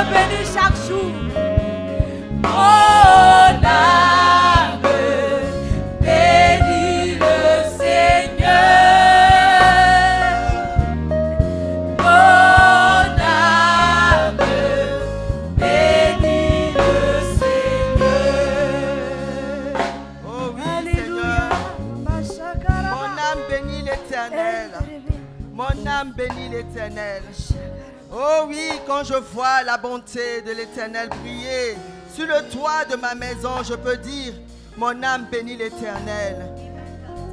te bénis chaque jour. Mon âme bénis le Seigneur. Mon âme bénis le Seigneur. Oh oui, Alléluia. Seigneur. Mon âme bénit l'Éternel. Mon âme bénit l'Éternel. Oh oui, quand je vois la bonté de l'Éternel briller sur le toit de ma maison, je peux dire, mon âme bénit l'Éternel.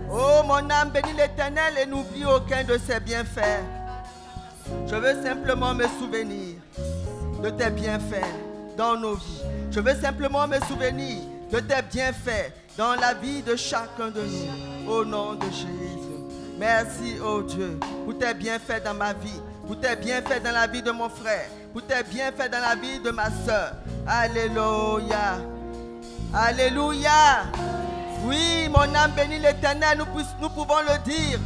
Oh, mon âme bénit l'Éternel et n'oublie aucun de ses bienfaits. Je veux simplement me souvenir de tes bienfaits dans nos vies. Je veux simplement me souvenir de tes bienfaits dans la vie de chacun de nous. Au nom de Jésus. Merci, oh Dieu, pour tes bienfaits dans ma vie, pour tes bienfaits dans la vie de mon frère, pour tes bienfaits dans la vie de ma soeur. Alléluia. Alléluia. Oui, mon âme bénit l'Éternel, nous pouvons le dire.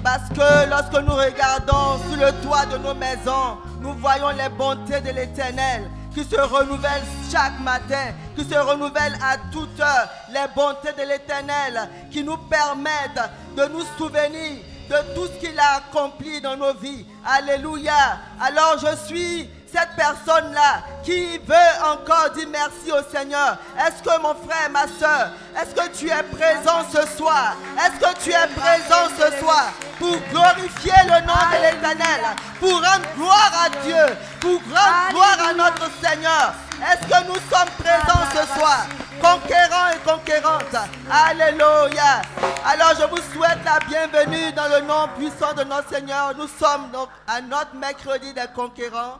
Parce que lorsque nous regardons sur le toit de nos maisons, nous voyons les bontés de l'Éternel qui se renouvellent chaque matin, qui se renouvellent à toute heure. Les bontés de l'Éternel qui nous permettent de nous souvenir de tout ce qu'il a accompli dans nos vies. Alléluia. Alors je suis cette personne-là qui veut encore dire merci au Seigneur. Est-ce que mon frère, ma soeur, est-ce que tu es présent ce soir? Est-ce que tu es présent ce soir pour glorifier le nom de l'Éternel, pour rendre gloire à Dieu, pour rendre gloire à notre Seigneur? Est-ce que nous sommes présents ce soir, conquérants et conquérantes? Alléluia. Alors je vous souhaite la bienvenue dans le nom puissant de notre Seigneur. Nous sommes donc à notre mercredi des conquérants,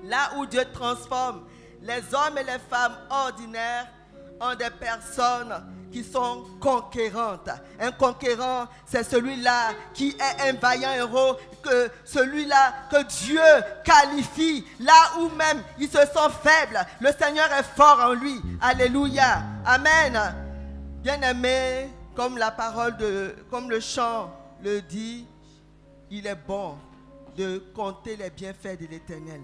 là où Dieu transforme les hommes et les femmes ordinaires en des personnes qui sont conquérantes. Un conquérant, c'est celui-là qui est un vaillant héros, que celui-là que Dieu qualifie, là où même il se sent faible, le Seigneur est fort en lui. Alléluia. Amen. Bien-aimé, comme la parole comme le chant le dit, il est bon de compter les bienfaits de l'Éternel.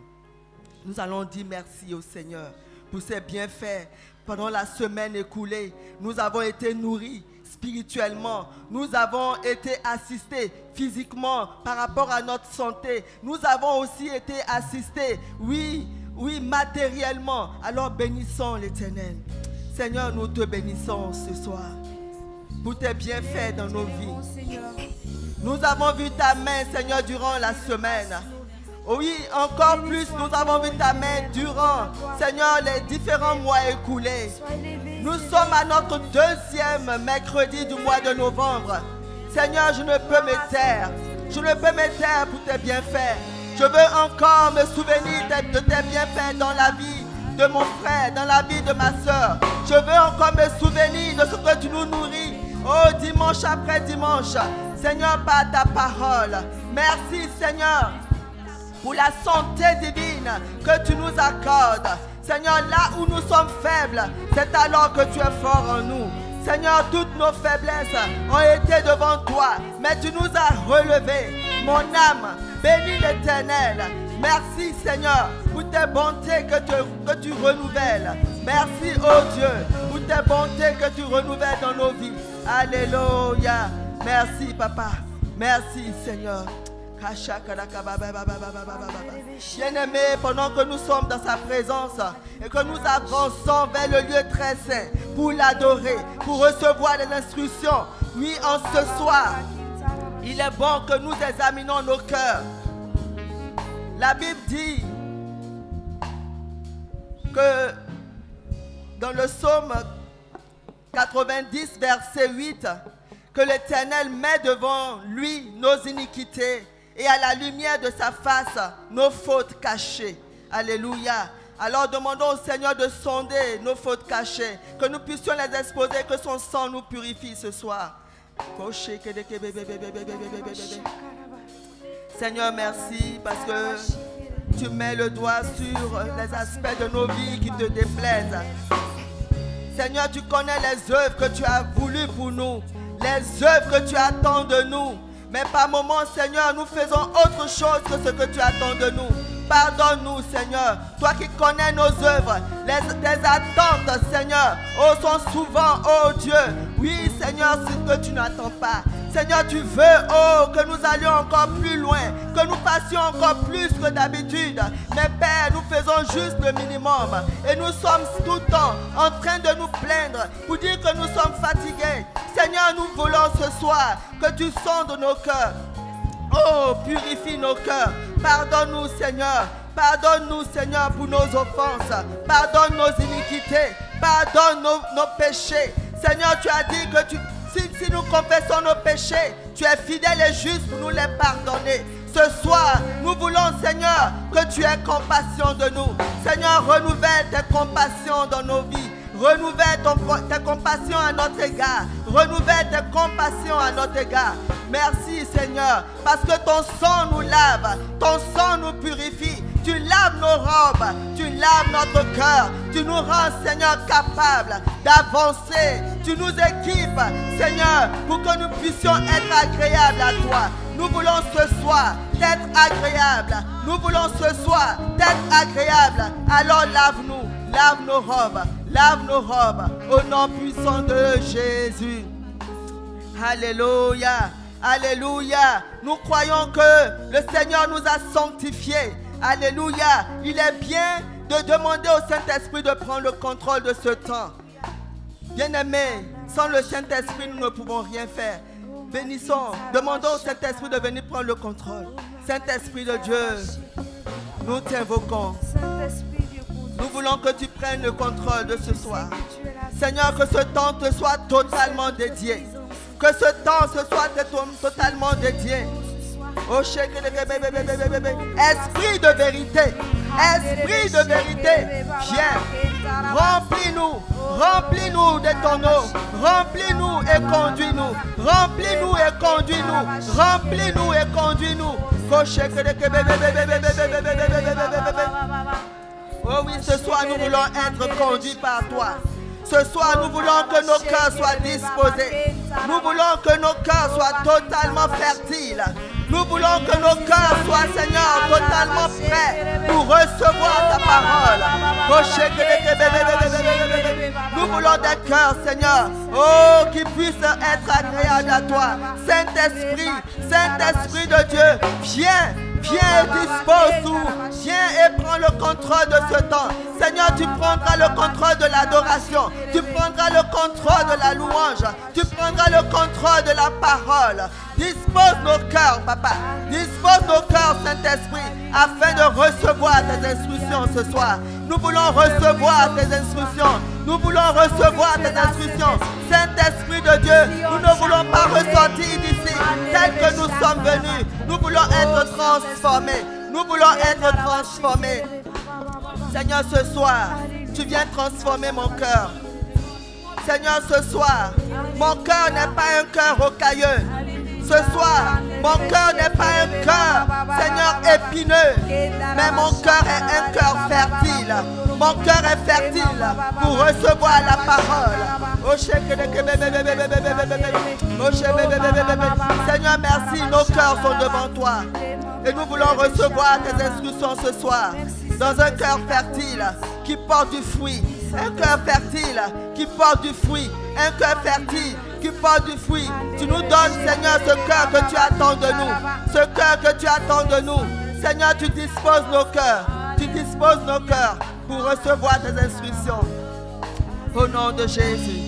Nous allons dire merci au Seigneur pour ses bienfaits. Pendant la semaine écoulée, nous avons été nourris spirituellement. Nous avons été assistés physiquement par rapport à notre santé. Nous avons aussi été assistés, oui, matériellement. Alors bénissons l'Éternel. Seigneur, nous te bénissons ce soir pour tes bienfaits dans nos vies. Nous avons vu ta main, Seigneur, durant la semaine. Oui, encore plus, nous avons vu ta main durant, Seigneur, les différents mois écoulés. Nous sommes à notre deuxième mercredi du mois de novembre. Seigneur, je ne peux me taire. Je ne peux me taire pour tes bienfaits. Je veux encore me souvenir de tes bienfaits dans la vie de mon frère, dans la vie de ma soeur. Je veux encore me souvenir de ce que tu nous nourris. Oh, dimanche après dimanche. Seigneur, par ta parole. Merci, Seigneur, pour la santé divine que tu nous accordes. Seigneur, là où nous sommes faibles, c'est alors que tu es fort en nous. Seigneur, toutes nos faiblesses ont été devant toi, mais tu nous as relevés. Mon âme, bénis l'Éternel. Merci, Seigneur, pour tes bontés que tu renouvelles. Merci, oh Dieu, pour tes bontés que tu renouvelles dans nos vies. Alléluia. Merci, Papa. Merci, Seigneur. Bien-aimé, pendant que nous sommes dans sa présence et que nous avançons vers le lieu très saint pour l'adorer, pour recevoir des instructions, oui, en ce soir, il est bon que nous examinons nos cœurs. La Bible dit que dans le psaume 90, verset 8, que l'Éternel met devant lui nos iniquités et à la lumière de sa face, nos fautes cachées. Alléluia. Alors demandons au Seigneur de sonder nos fautes cachées, que nous puissions les exposer, que son sang nous purifie ce soir. Seigneur, merci parce que tu mets le doigt sur les aspects de nos vies qui te déplaisent. Seigneur, tu connais les œuvres que tu as voulues pour nous, les œuvres que tu attends de nous. Mais par moments, Seigneur, nous faisons autre chose que ce que tu attends de nous. Pardonne-nous, Seigneur. Toi qui connais nos œuvres, tes attentes, Seigneur, sont souvent, Dieu. Oui, Seigneur, c'est ce que tu n'attends pas. Seigneur, tu veux, que nous allions encore plus loin, que nous passions encore plus que d'habitude. Mais Père, nous faisons juste le minimum. Et nous sommes tout le temps en train de nous plaindre pour dire que nous sommes fatigués. Seigneur, nous voulons ce soir que tu sondes nos cœurs. Purifie nos cœurs. Pardonne-nous, Seigneur. Pardonne-nous, Seigneur, pour nos offenses. Pardonne nos iniquités. Pardonne nos péchés. Seigneur, tu as dit que si nous confessons nos péchés, tu es fidèle et juste pour nous les pardonner. Ce soir, nous voulons, Seigneur, que tu aies compassion de nous. Seigneur, renouvelle tes compassions dans nos vies. Renouvelle tes compassions à notre égard. Renouvelle tes compassions à notre égard. Merci, Seigneur, parce que ton sang nous lave, ton sang nous purifie. Tu laves nos robes, tu laves notre cœur. Tu nous rends, Seigneur, capables d'avancer. Tu nous équipes, Seigneur, pour que nous puissions être agréables à toi. Nous voulons ce soir être agréables. Nous voulons ce soir être agréables. Alors lave-nous, lave nos robes. Lave nos robes au nom puissant de Jésus. Alléluia. Alléluia. Nous croyons que le Seigneur nous a sanctifiés. Alléluia. Il est bien de demander au Saint-Esprit de prendre le contrôle de ce temps. Bien-aimés, sans le Saint-Esprit, nous ne pouvons rien faire. Bénissons, demandons au Saint-Esprit de venir prendre le contrôle. Saint-Esprit de Dieu, nous t'invoquons. Nous voulons que tu prennes le contrôle de ce soir. Seigneur, que ce temps te soit totalement dédié. Que ce temps se soit totalement dédié. Esprit de vérité. Esprit de vérité. Viens. Remplis-nous. Remplis-nous de ton eau. Remplis-nous et conduis-nous. Remplis-nous et conduis-nous. Remplis-nous et conduis-nous. Oh oui, ce soir nous voulons être conduits par toi. Ce soir nous voulons que nos cœurs soient disposés. Nous voulons que nos cœurs soient totalement fertiles. Nous voulons que nos cœurs soient, Seigneur, totalement prêts pour recevoir ta parole. Nous voulons des cœurs, Seigneur, qui puissent être agréables à toi. Saint-Esprit, Saint-Esprit de Dieu, viens. Viens et dispose tout. Viens et prends le contrôle de ce temps. Seigneur, tu prendras le contrôle de l'adoration. Tu prendras le contrôle de la louange. Tu prendras le contrôle de la parole. Dispose nos cœurs, Papa. Dispose nos cœurs, Saint-Esprit, afin de recevoir tes instructions ce soir. Nous voulons recevoir tes instructions. Nous voulons recevoir tes instructions. Saint-Esprit de Dieu, nous ne voulons pas ressortir d'ici tel que nous sommes venus. Nous voulons être transformés. Nous voulons être transformés. Seigneur, ce soir, tu viens transformer mon cœur. Seigneur, ce soir, mon cœur n'est pas un cœur rocailleux. Ce soir, mon cœur n'est pas un cœur, Seigneur, épineux, mais mon cœur est un cœur fertile. Mon cœur est fertile pour recevoir la parole. Seigneur, merci, nos cœurs sont devant toi. Et nous voulons recevoir tes instructions ce soir. Dans un cœur fertile qui porte du fruit. Un cœur fertile qui porte du fruit. Un cœur fertile qui porte du fruit. Tu nous donnes, Seigneur, ce cœur que tu attends de nous. Ce cœur que tu attends de nous. Seigneur, tu disposes nos cœurs. Tu disposes nos cœurs pour recevoir tes instructions. Au nom de Jésus.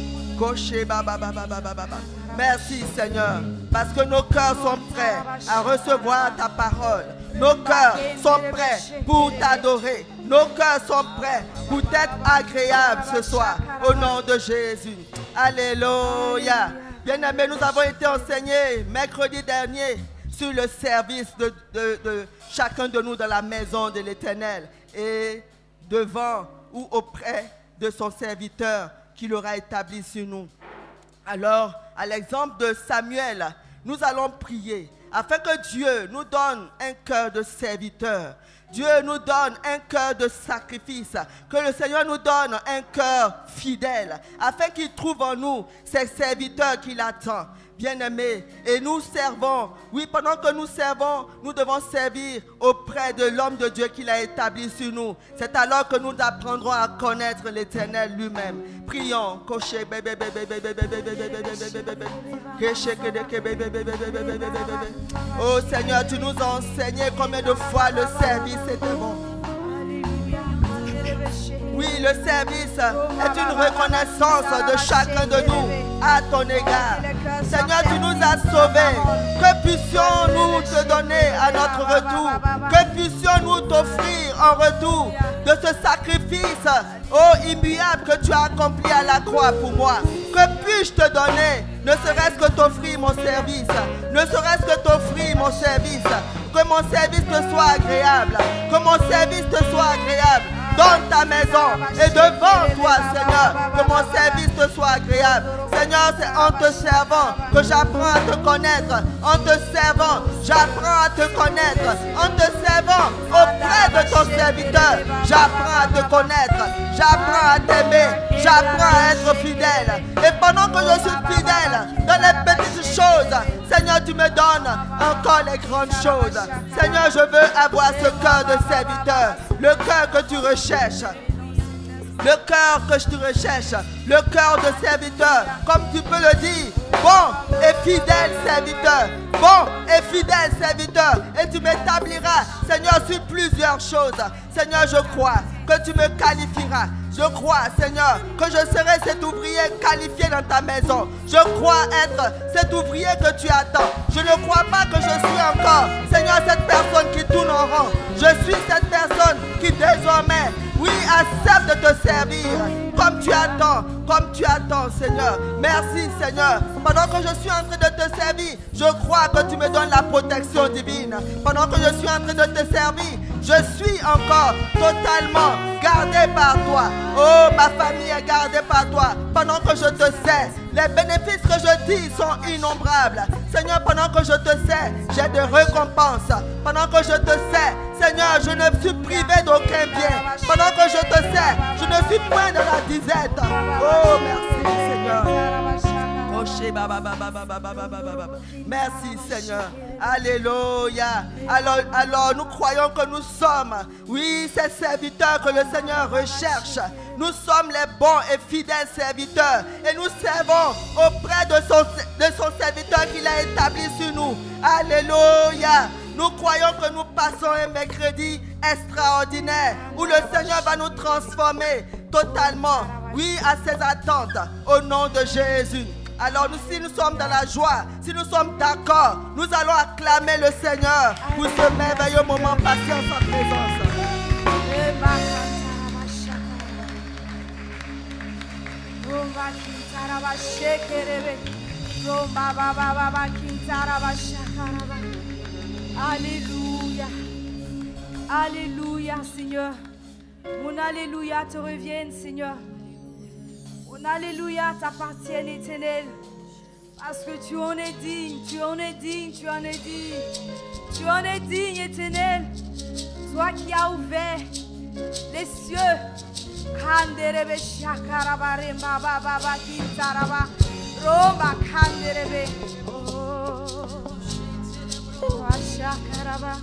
Merci, Seigneur, parce que nos cœurs sont prêts à recevoir ta parole. Nos cœurs sont prêts pour t'adorer. Nos cœurs sont prêts pour être agréables ce soir. Au nom de Jésus. Alléluia. Bien-aimés, nous avons été enseignés mercredi dernier sur le service de chacun de nous dans la maison de l'Éternel et devant ou auprès de son serviteur qu'il aura établi sur nous. Alors, à l'exemple de Samuel, nous allons prier afin que Dieu nous donne un cœur de serviteur. Dieu nous donne un cœur de sacrifice. Que le Seigneur nous donne un cœur fidèle afin qu'il trouve en nous ces serviteurs qu'il attend. bien-aimés. Et nous servons. Oui, pendant que nous servons, nous devons servir auprès de l'homme de Dieu qu'il a établi sur nous. C'est alors que nous apprendrons à connaître l'Éternel lui-même. Prions. Oh Seigneur, tu nous as enseigné combien de fois le service était bon. Oui, le service est une reconnaissance de chacun de nous à ton égard. Seigneur, tu nous as sauvés. Que puissions-nous te donner à notre retour? Que puissions-nous t'offrir en retour de ce sacrifice, oh immuable, que tu as accompli à la croix pour moi? Que puis-je te donner? Ne serait-ce que t'offrir mon service. Ne serait-ce que t'offrir mon service. Que mon service te soit agréable. Que mon service te soit agréable dans ta maison et devant toi, Seigneur, que mon service te soit agréable. Seigneur, c'est en te servant que j'apprends à te connaître. En te servant, j'apprends à te connaître. En te servant auprès de ton serviteur, j'apprends à te connaître. J'apprends à t'aimer. J'apprends à être fidèle. Et pendant que je suis fidèle dans les petites choses, Seigneur, tu me donnes encore les grandes choses. Seigneur, je veux avoir ce cœur de serviteur. Le cœur que tu recherches. Le cœur que tu recherches. Le cœur de serviteur. Comme tu peux le dire. Bon et fidèle serviteur. Bon et fidèle serviteur. Et tu m'établiras, Seigneur, sur plusieurs choses. Seigneur, je crois que tu me qualifieras. Je crois, Seigneur, que je serai cet ouvrier qualifié dans ta maison. Je crois être cet ouvrier que tu attends. Je ne crois pas que je suis encore, Seigneur, cette personne qui tourne en rond. Je suis cette personne qui désormais, oui, accepte de te servir comme tu attends, Seigneur. Merci, Seigneur. Pendant que je suis en train de te servir, je crois que tu me donnes la protection divine. Pendant que je suis en train de te servir, je suis encore totalement gardé par toi. Oh, ma famille est gardée par toi. Pendant que je te sers, les bénéfices que je dis sont innombrables. Seigneur, pendant que je te sers, j'ai des récompenses. Pendant que je te sers, Seigneur, je ne suis privé d'aucun bien. Pendant que je te sers, je ne suis point de la disette. Oh, merci, Seigneur. Merci, Seigneur. Alléluia. Alors nous croyons que nous sommes, oui, ces serviteurs que le Seigneur recherche. Nous sommes les bons et fidèles serviteurs. Et nous servons auprès de son serviteur qu'il a établi sur nous. Alléluia. Nous croyons que nous passons un mercredi extraordinaire où le Seigneur va nous transformer totalement, oui, à ses attentes au nom de Jésus. Alors si nous sommes dans la joie, si nous sommes d'accord, nous allons acclamer le Seigneur pour ce merveilleux moment passé en sa présence. Alléluia. Alléluia, Seigneur. Mon alléluia te revienne, Seigneur. Mon alléluia t'appartient, Éternel. Parce que tu en es digne, tu en es digne, tu en es digne. Tu en es digne, Éternel. Toi qui as ouvert les cieux. Kanderebe shakaraba remba baba kintaraba romba kanderebe. Oh, shakaraba.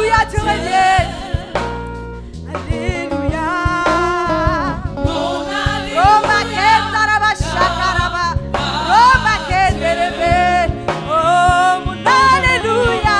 Alléluia, tu reviens. Alléluia. Roma Kentaraba Shakaraba. Roma Kenderebe. Oh, mon Alléluia.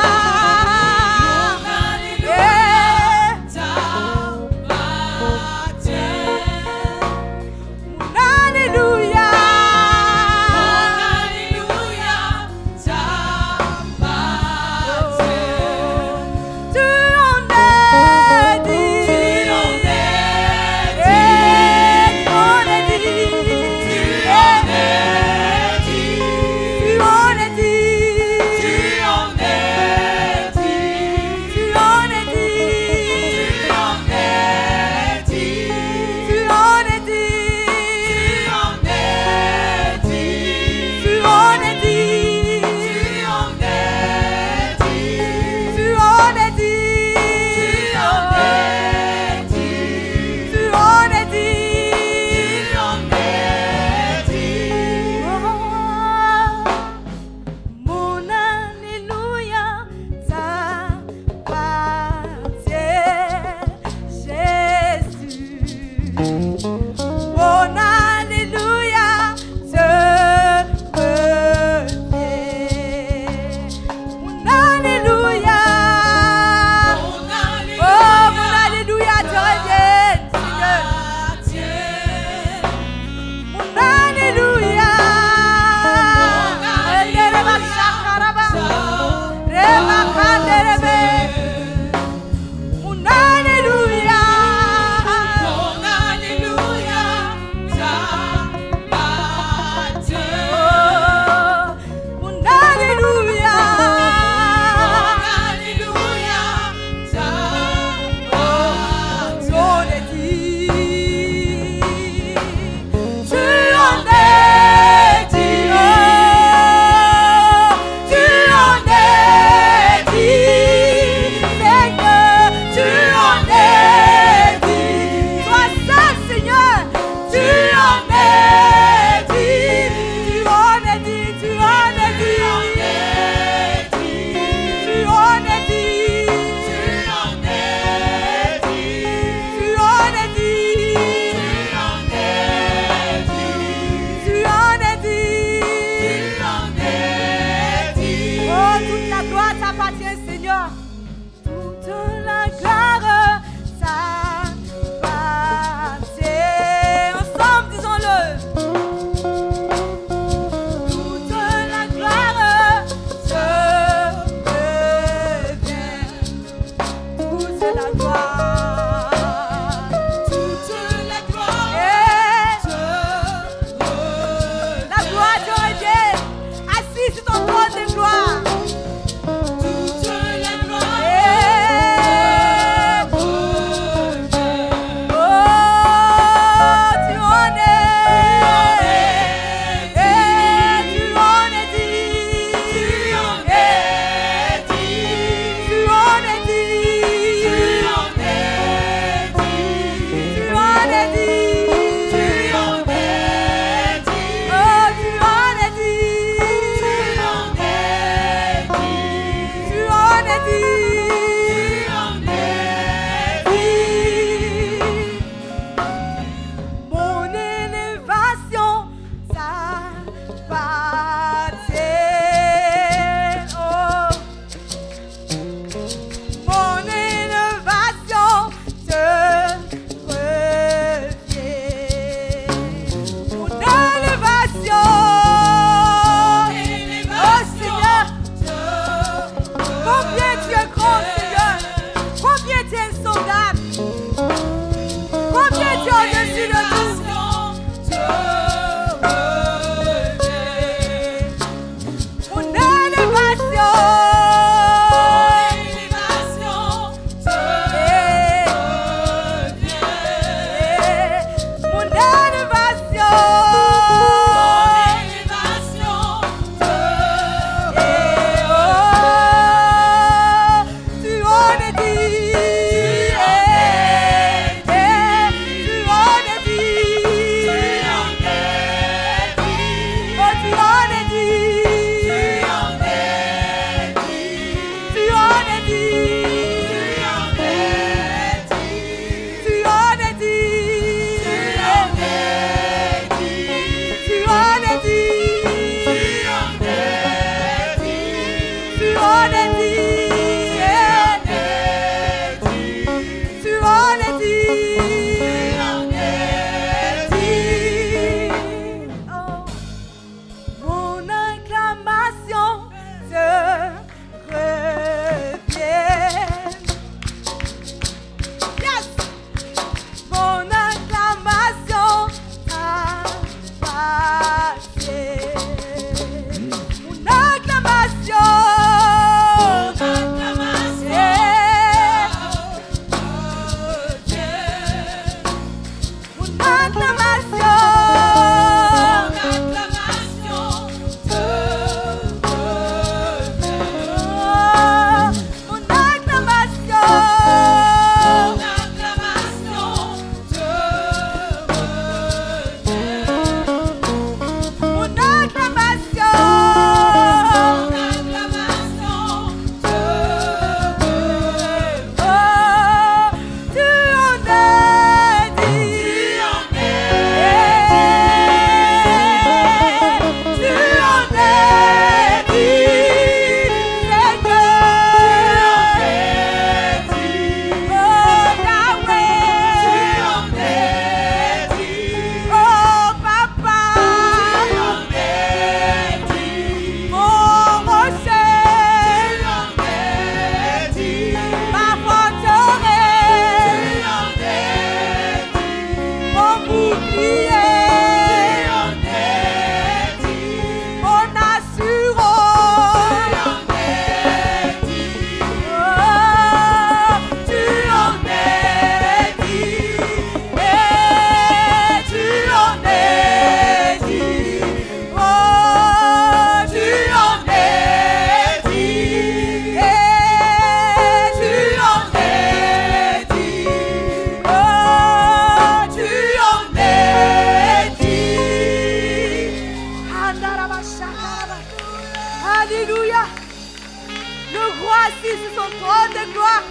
assis sur son trône de gloire.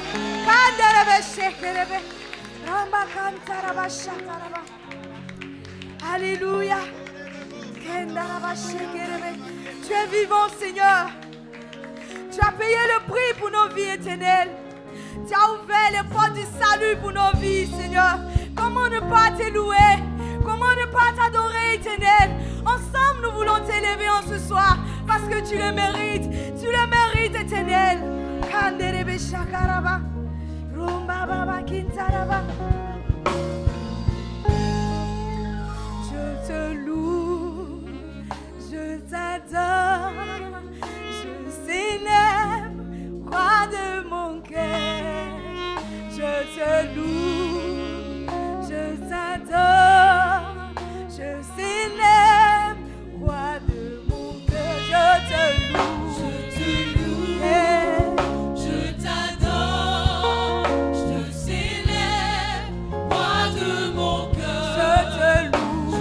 Alléluia. Tu es vivant, Seigneur. Tu as payé le prix pour nos vies éternelles. Tu as ouvert les portes du salut pour nos vies, Seigneur. Comment ne pas te louer? Comment ne pas t'adorer, éternel? Ensemble, nous voulons t'élever en ce soir parce que tu le mérites. Tu le mérites, éternel. Je te loue, je t'adore, je célèbre, roi de mon cœur. Je te loue, je t'adore, je célèbre, roi de mon cœur. Je te loue, je t'adore, je te célèbre, roi de mon cœur. Je te loue,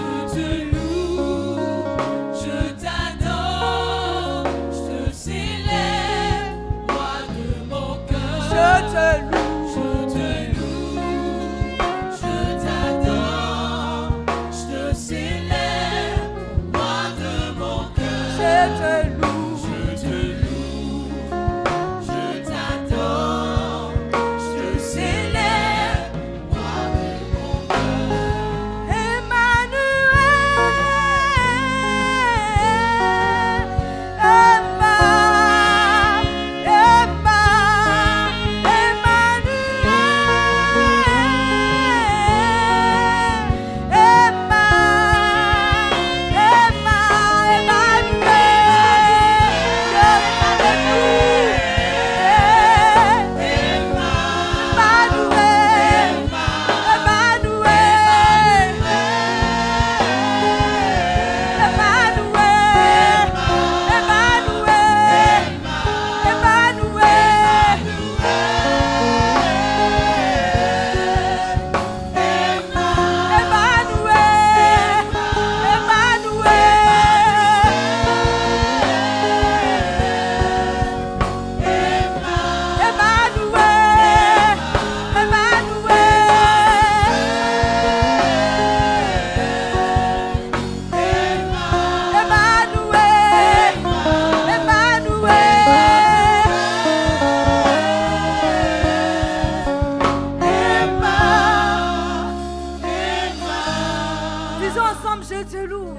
je t'adore, je te célèbre, roi de mon cœur. je te loue.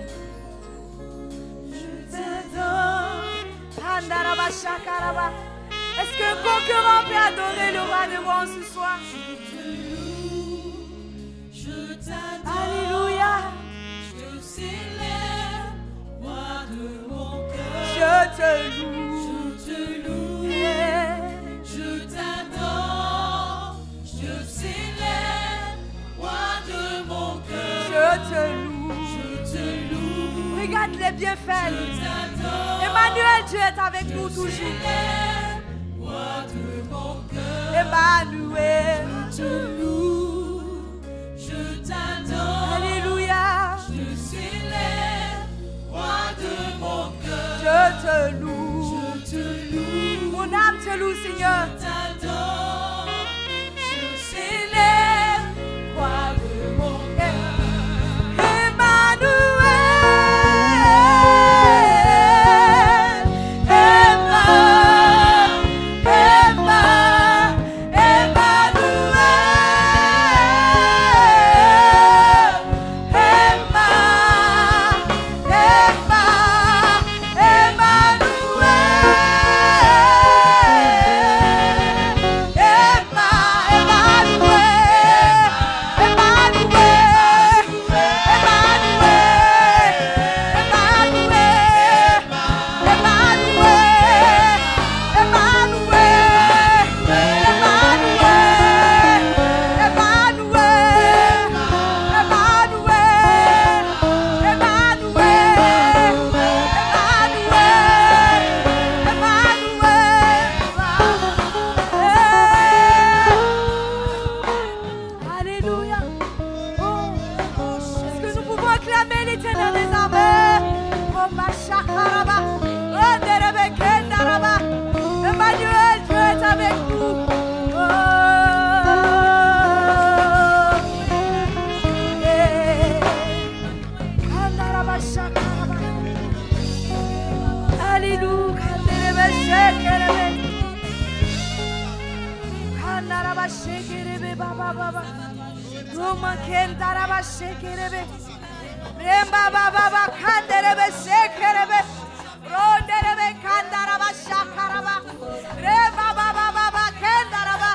Est-ce qu'un concurrent peut adorer le roi de roi ce soir? Alléluia. Je te célèbre, roi de mon cœur. Je te loue. Je t'adore, je te célèbre, roi de mon cœur. Je te loue. Regarde les bienfaits. Emmanuel, Dieu est avec nous toujours. Roi de mon cœur. Emmanuel. Je te loue, je t'adore. Alléluia. Je célèbre, roi de mon cœur. Je te loue. Mon âme te loue, Seigneur. Je t'adore, je célèbre, roi de mon cœur. Emmanuel. Kandaraba shekerebe baba baba. Roma kendaraba shekerebe. Remba baba baba kanderebe shekerebe. Ronderebe kandaraba shakaraba. Remba baba baba kendaraba.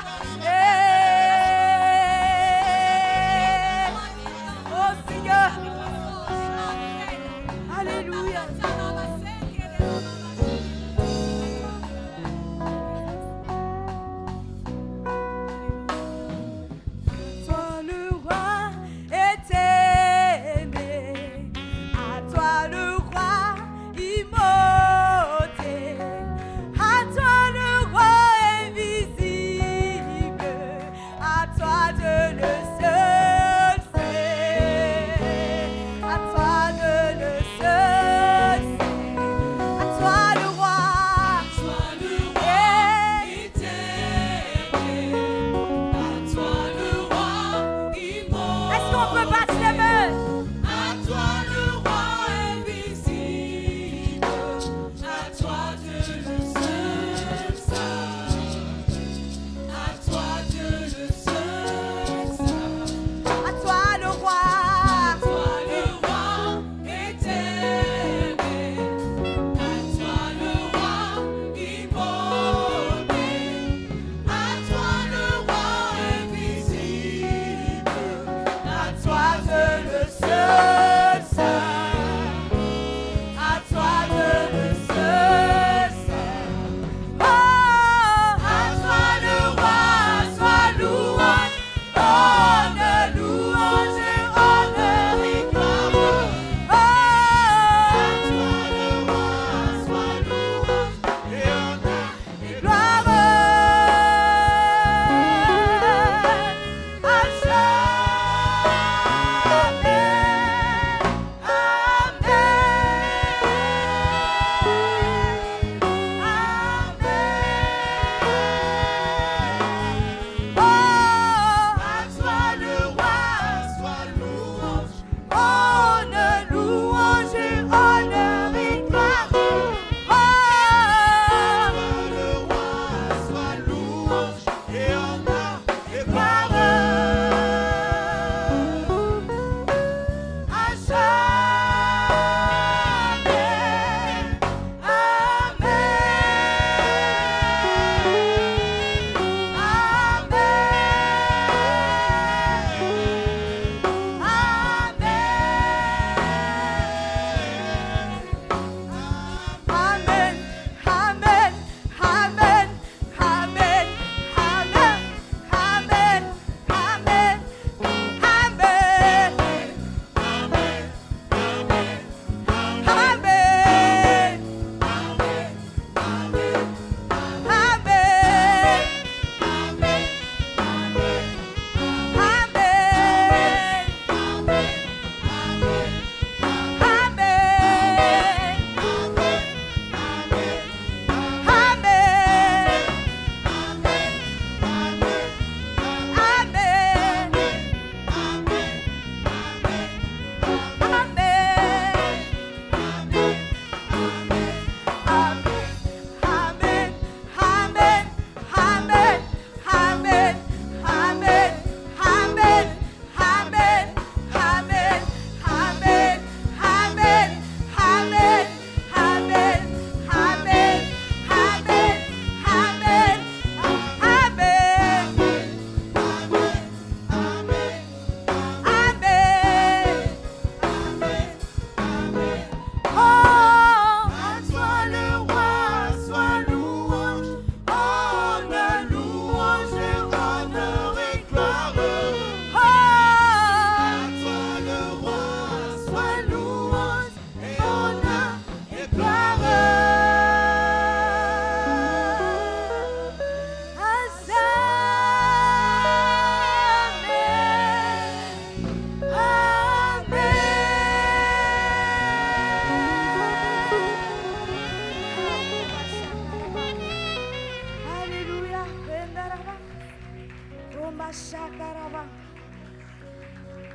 Oh Seigneur. Alléluia.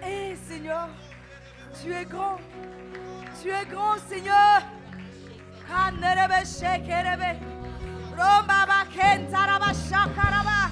Eh Seigneur, tu es grand. Tu es grand, Seigneur. Kanerebe shekerebe. Rombaba kentaraba shakaraba.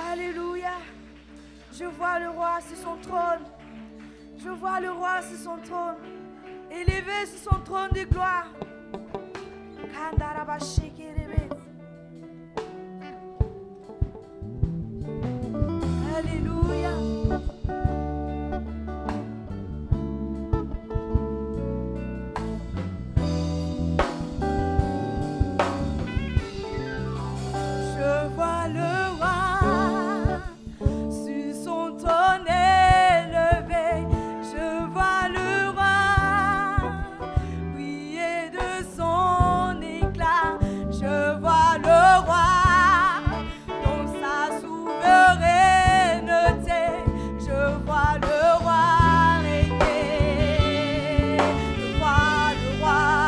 Alléluia. Je vois le roi sur son trône. Je vois le roi sur son trône. Élevé sur son trône de gloire. Alléluia. Je vois le roi sur son trône élevé. Je vois le roi briller de son éclat. Je vois le roi dans sa souveraineté. Je vois le roi régner. Je vois le roi.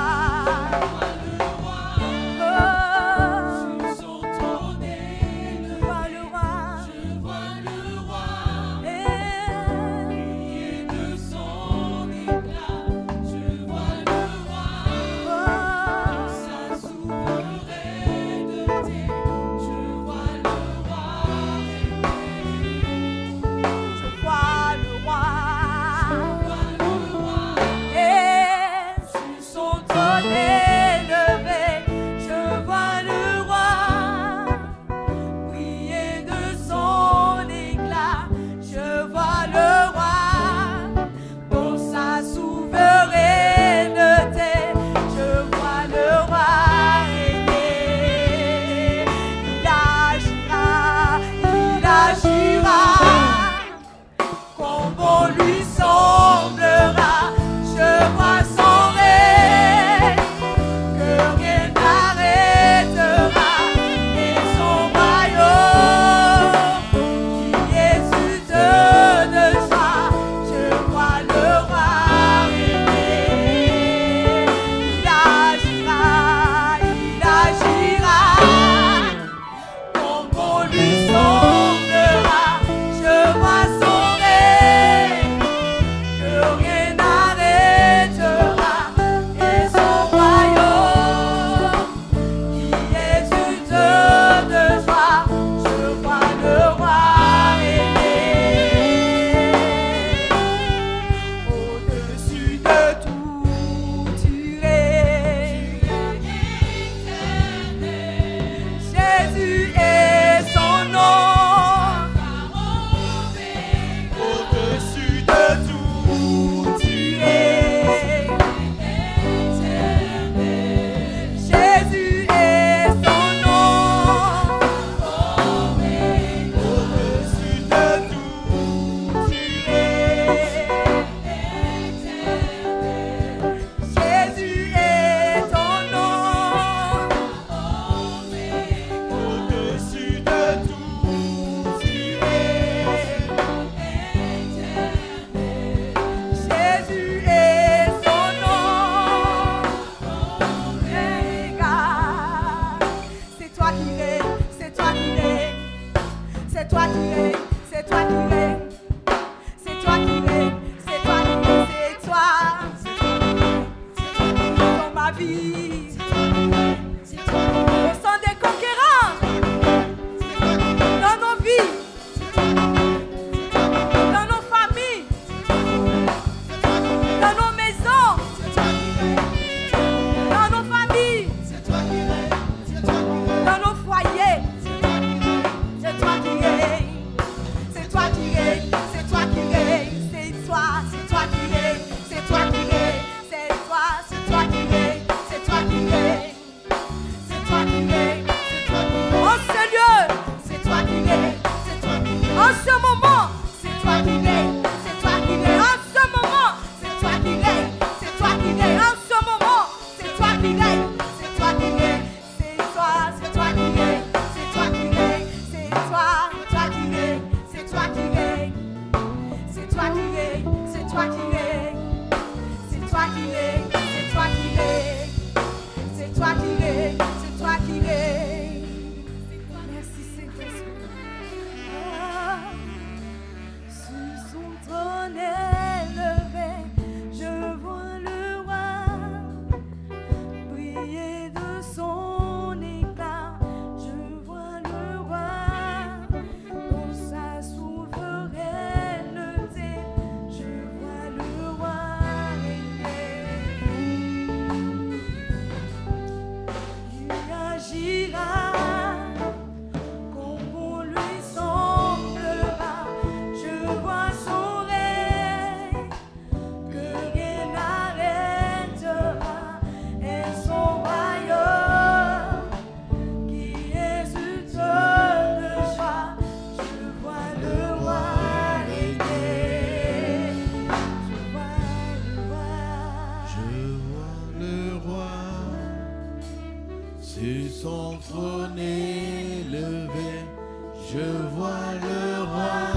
Je vois le roi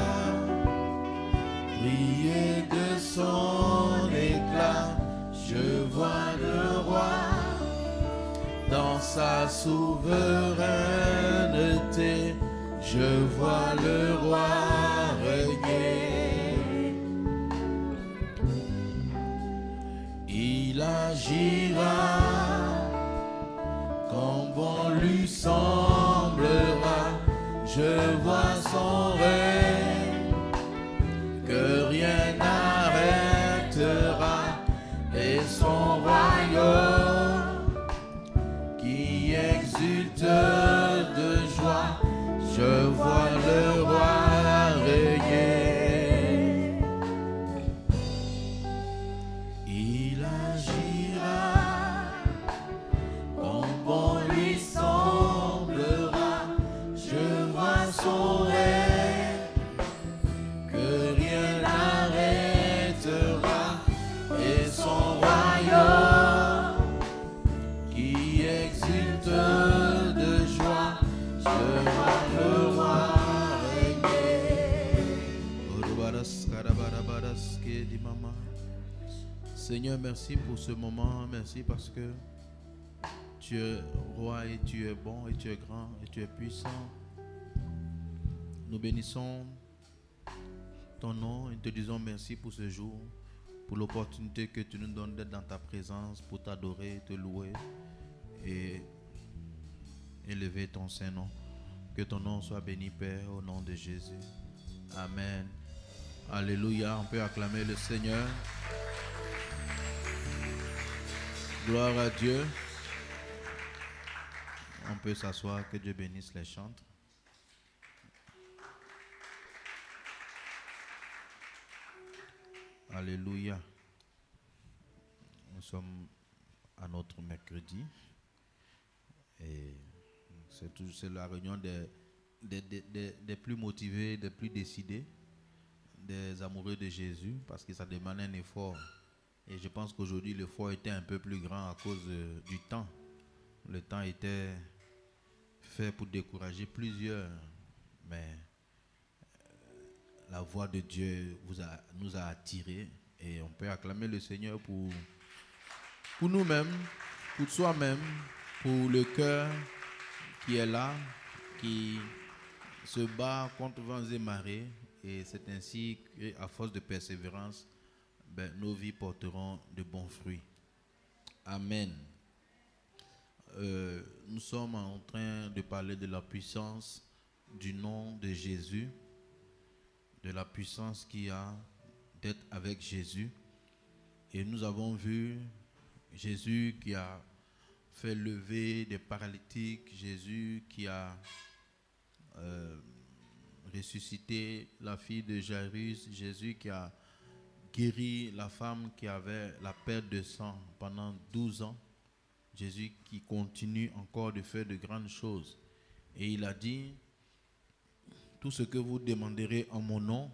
briller de son éclat. Je vois le roi dans sa souveraineté. Je vois le roi régner. Il agira comme bon lui semblera. Je vois son règne que rien n'arrêtera, et son royaume qui exulte de joie. Je vois le roi régner. Il agira comme bon lui semblera. Je vois son règne que rien n'arrêtera, et son royaume qui exulte de joie. Je vois le roi régner. Seigneur, merci pour ce moment. Merci parce que tu es roi et tu es bon et tu es grand et tu es puissant. Nous bénissons ton nom et te disons merci pour ce jour, pour l'opportunité que tu nous donnes d'être dans ta présence, pour t'adorer, te louer et élever ton Saint-Nom. Que ton nom soit béni, Père, au nom de Jésus. Amen. Alléluia. On peut acclamer le Seigneur. Gloire à Dieu. On peut s'asseoir. Que Dieu bénisse les chantres. Alléluia. Nous sommes à notre mercredi. Et c'est la réunion des plus motivés, des plus décidés, des amoureux de Jésus, parce que ça demande un effort. Et je pense qu'aujourd'hui, l'effort était un peu plus grand à cause du temps. Le temps était fait pour décourager plusieurs, mais la voix de Dieu nous a attirés, et on peut acclamer le Seigneur pour nous-mêmes, pour soi-même, pour le cœur qui est là, qui se bat contre vents et marées, et c'est ainsi qu'à force de persévérance, nos vies porteront de bons fruits. Amen. Nous sommes en train de parler de la puissance du nom de Jésus, de la puissance qu'il y a d'être avec Jésus. Et nous avons vu Jésus qui a fait lever des paralytiques, Jésus qui a ressuscité la fille de Jairus, Jésus qui a guéri la femme qui avait la perte de sang pendant 12 ans, Jésus qui continue encore de faire de grandes choses. Et il a dit, tout ce que vous demanderez en mon nom,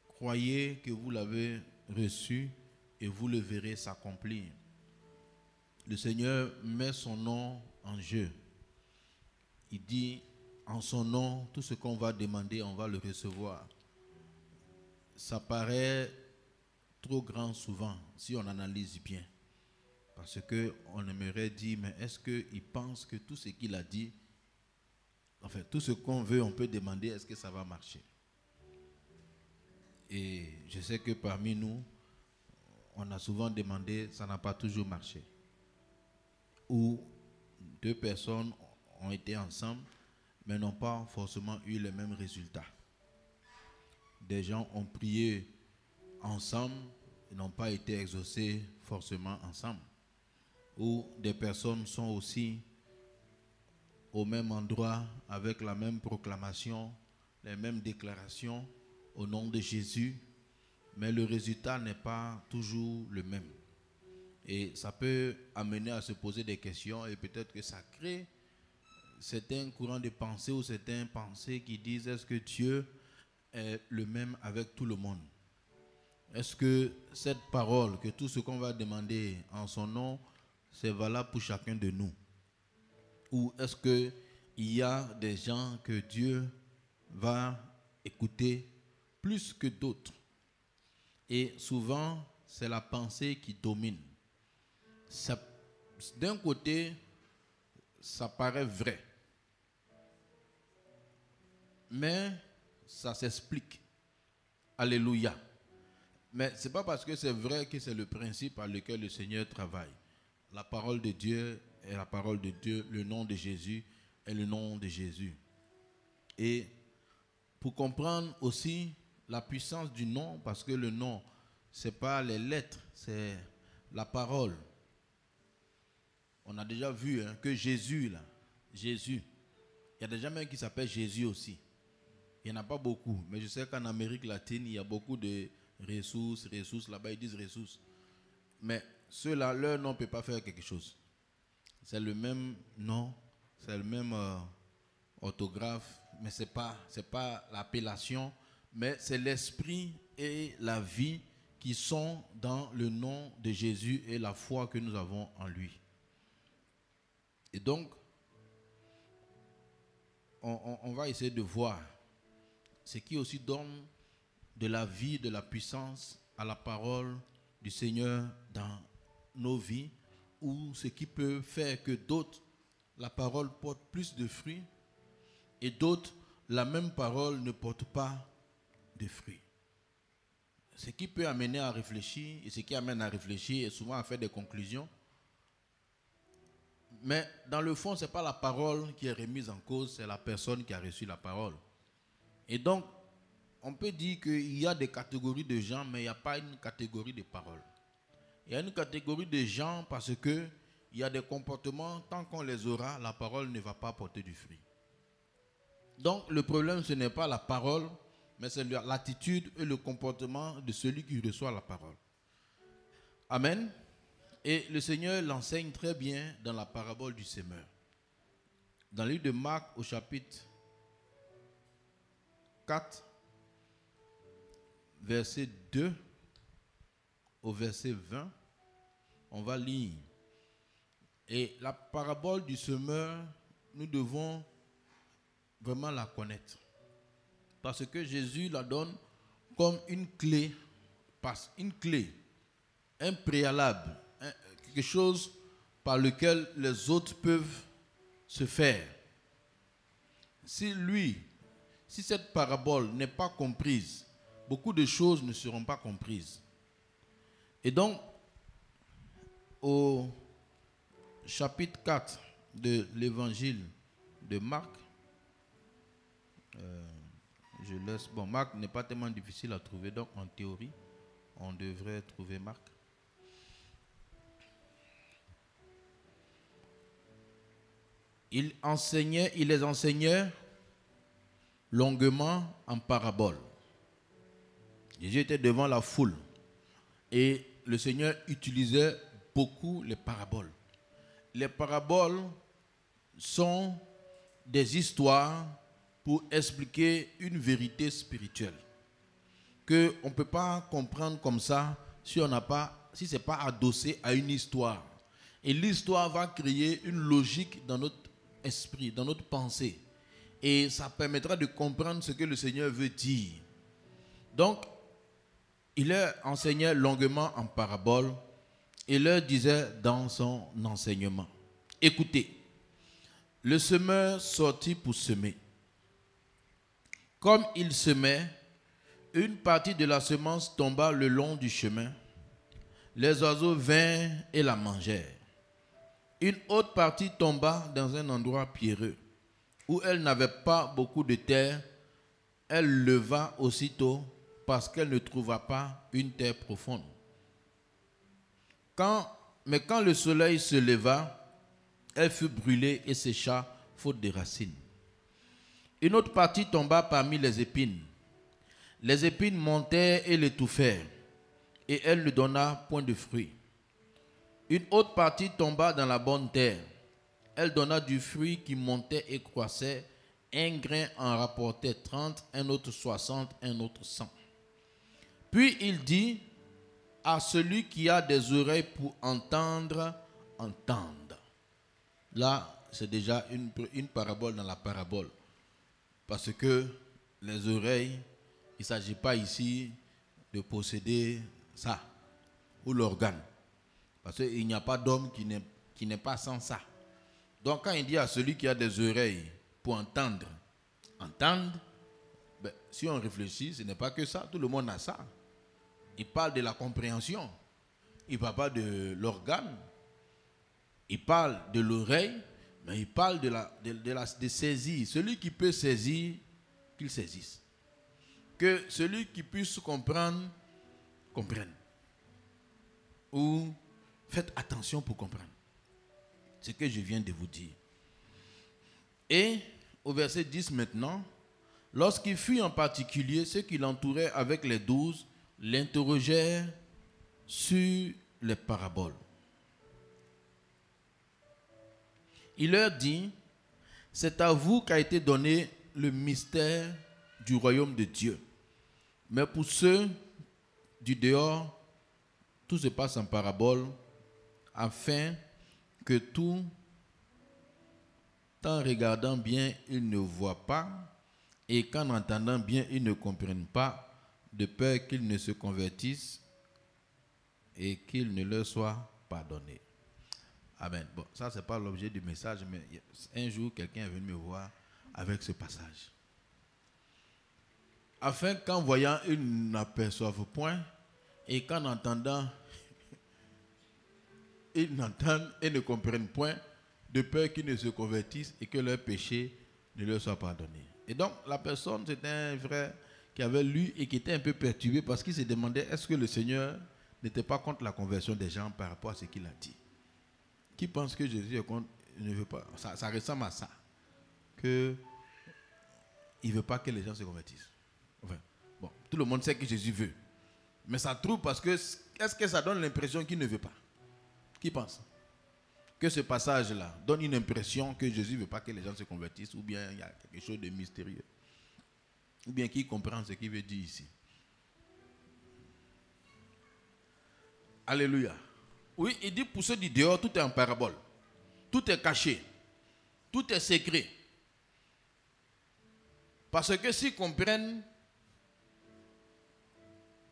croyez que vous l'avez reçu et vous le verrez s'accomplir. Le Seigneur met son nom en jeu. Il dit, en son nom, tout ce qu'on va demander, on va le recevoir. Ça paraît trop grand souvent, si on analyse bien. Parce qu'on aimerait dire, mais est-ce qu'il pense que tout ce qu'il a dit, enfin, tout ce qu'on veut, on peut demander, est-ce que ça va marcher? Et je sais que parmi nous, on a souvent demandé, ça n'a pas toujours marché. Ou deux personnes ont été ensemble, mais n'ont pas forcément eu les mêmes résultats. Des gens ont prié ensemble et n'ont pas été exaucés forcément ensemble. Ou des personnes sont aussi au même endroit avec la même proclamation, les mêmes déclarations au nom de Jésus, mais le résultat n'est pas toujours le même. Et ça peut amener à se poser des questions et peut-être que ça crée certains courants de pensée ou certaines pensées qui disent, est-ce que Dieu est le même avec tout le monde? Est-ce que cette parole, que tout ce qu'on va demander en son nom, c'est valable pour chacun de nous? Ou est-ce qu'il y a des gens que Dieu va écouter plus que d'autres. Et souvent, c'est la pensée qui domine. D'un côté, ça paraît vrai. Mais ça s'explique. Alléluia. Mais ce n'est pas parce que c'est vrai que c'est le principe par lequel le Seigneur travaille. La parole de Dieu est la parole de Dieu, le nom de Jésus est le nom de Jésus. Et pour comprendre aussi la puissance du nom, parce que le nom, ce n'est pas les lettres, c'est la parole. On a déjà vu que Jésus, là, Jésus, il y a des gens même qui s'appellent Jésus aussi. Il n'y en a pas beaucoup, mais je sais qu'en Amérique latine, il y a beaucoup de ressources, là-bas ils disent ressources. Mais ceux-là, leur nom ne peut pas faire quelque chose. C'est le même nom, c'est le même orthographe, mais ce n'est pas l'appellation, mais c'est l'esprit et la vie qui sont dans le nom de Jésus et la foi que nous avons en lui. Et donc, on va essayer de voir ce qui aussi donne de la vie, de la puissance à la parole du Seigneur dans nos vies, ou ce qui peut faire que d'autres, la parole porte plus de fruits, et d'autres, la même parole ne porte pas de fruits. Ce qui peut amener à réfléchir, et ce qui amène à réfléchir, et souvent à faire des conclusions. Mais dans le fond, ce n'est pas la parole qui est remise en cause, c'est la personne qui a reçu la parole. Et donc, on peut dire qu'il y a des catégories de gens, mais il n'y a pas une catégorie de paroles. Il y a une catégorie de gens parce qu'il y a des comportements, tant qu'on les aura, la parole ne va pas porter du fruit. Donc, le problème, ce n'est pas la parole, mais c'est l'attitude et le comportement de celui qui reçoit la parole. Amen. Et le Seigneur l'enseigne très bien dans la parabole du semeur. Dans le livre de Marc, au chapitre 4, verset 2 au verset 20, on va lire. Et la parabole du semeur, nous devons vraiment la connaître. Parce que Jésus la donne comme une clé, un préalable, quelque chose par lequel les autres peuvent se faire. Si cette parabole n'est pas comprise, beaucoup de choses ne seront pas comprises. Et donc, au chapitre 4 de l'évangile de Marc, Marc n'est pas tellement difficile à trouver, donc en théorie, on devrait trouver Marc. Il les enseignait longuement en paraboles. Jésus était devant la foule et le Seigneur utilisait beaucoup les paraboles. Les paraboles sont des histoires pour expliquer une vérité spirituelle que on ne peut pas comprendre comme ça si ce n'est pas adossé à une histoire. Et l'histoire va créer une logique dans notre esprit, dans notre pensée. Et ça permettra de comprendre ce que le Seigneur veut dire. Donc, il leur enseignait longuement en paraboles et leur disait dans son enseignement: écoutez, le semeur sortit pour semer. Comme il semait, une partie de la semence tomba le long du chemin. Les oiseaux vinrent et la mangèrent. Une autre partie tomba dans un endroit pierreux, où elle n'avait pas beaucoup de terre. Elle leva aussitôt, parce qu'elle ne trouva pas une terre profonde. Mais quand le soleil se leva, elle fut brûlée et sécha, faute de racines. Une autre partie tomba parmi les épines. Les épines montèrent et l'étouffèrent, et elle ne donna point de fruits. Une autre partie tomba dans la bonne terre. Elle donna du fruit qui montait et croissait. Un grain en rapportait 30, un autre 60, un autre 100. Puis il dit à celui qui a des oreilles pour entendre, entende. Là, c'est déjà une parabole dans la parabole. Parce que les oreilles, il ne s'agit pas ici de posséder ça, ou l'organe. Parce qu'il n'y a pas d'homme qui n'est pas sans ça. Donc quand il dit à celui qui a des oreilles pour entendre, ben, si on réfléchit, ce n'est pas que ça, tout le monde a ça. Il parle de la compréhension, il ne parle pas de l'organe, il parle de l'oreille, mais il parle de saisir. Celui qui peut saisir, qu'il saisisse. Que celui qui puisse comprendre, comprenne. Ou faites attention pour comprendre ce que je viens de vous dire. Et au verset 10 maintenant, lorsqu'il fut en particulier, ceux qui l'entouraient avec les 12 l'interrogèrent sur les paraboles. Il leur dit, c'est à vous qu'a été donné le mystère du royaume de Dieu. Mais pour ceux du dehors, tout se passe en parabole, afin que tout en regardant bien, ils ne voient pas, et qu'en entendant bien, ils ne comprennent pas, de peur qu'ils ne se convertissent et qu'il ne leur soit pardonné. Amen. Bon, ça, ce n'est pas l'objet du message, mais un jour, quelqu'un est venu me voir avec ce passage. Afin qu'en voyant, ils n'aperçoivent point, et qu'en entendant, ils n'entendent et ne comprennent point, de peur qu'ils ne se convertissent et que leurs péchés ne leur soient pardonnés. Et donc, la personne, c'était un frère qui avait lu et qui était un peu perturbé parce qu'il se demandait est-ce que le Seigneur n'était pas contre la conversion des gens par rapport à ce qu'il a dit. Qui pense que Jésus est contre, ne veut pas, ça ressemble à ça, que il ne veut pas que les gens se convertissent. Enfin, bon, tout le monde sait que Jésus veut, mais ça trouble parce que est-ce que ça donne l'impression qu'il ne veut pas? Qui pense que ce passage-là donne une impression que Jésus ne veut pas que les gens se convertissent, ou bien il y a quelque chose de mystérieux, ou bien qui comprend ce qu'il veut dire ici? Alléluia. Oui, il dit pour ceux du dehors, tout est en parabole. Tout est caché. Tout est secret. Parce que s'ils comprennent,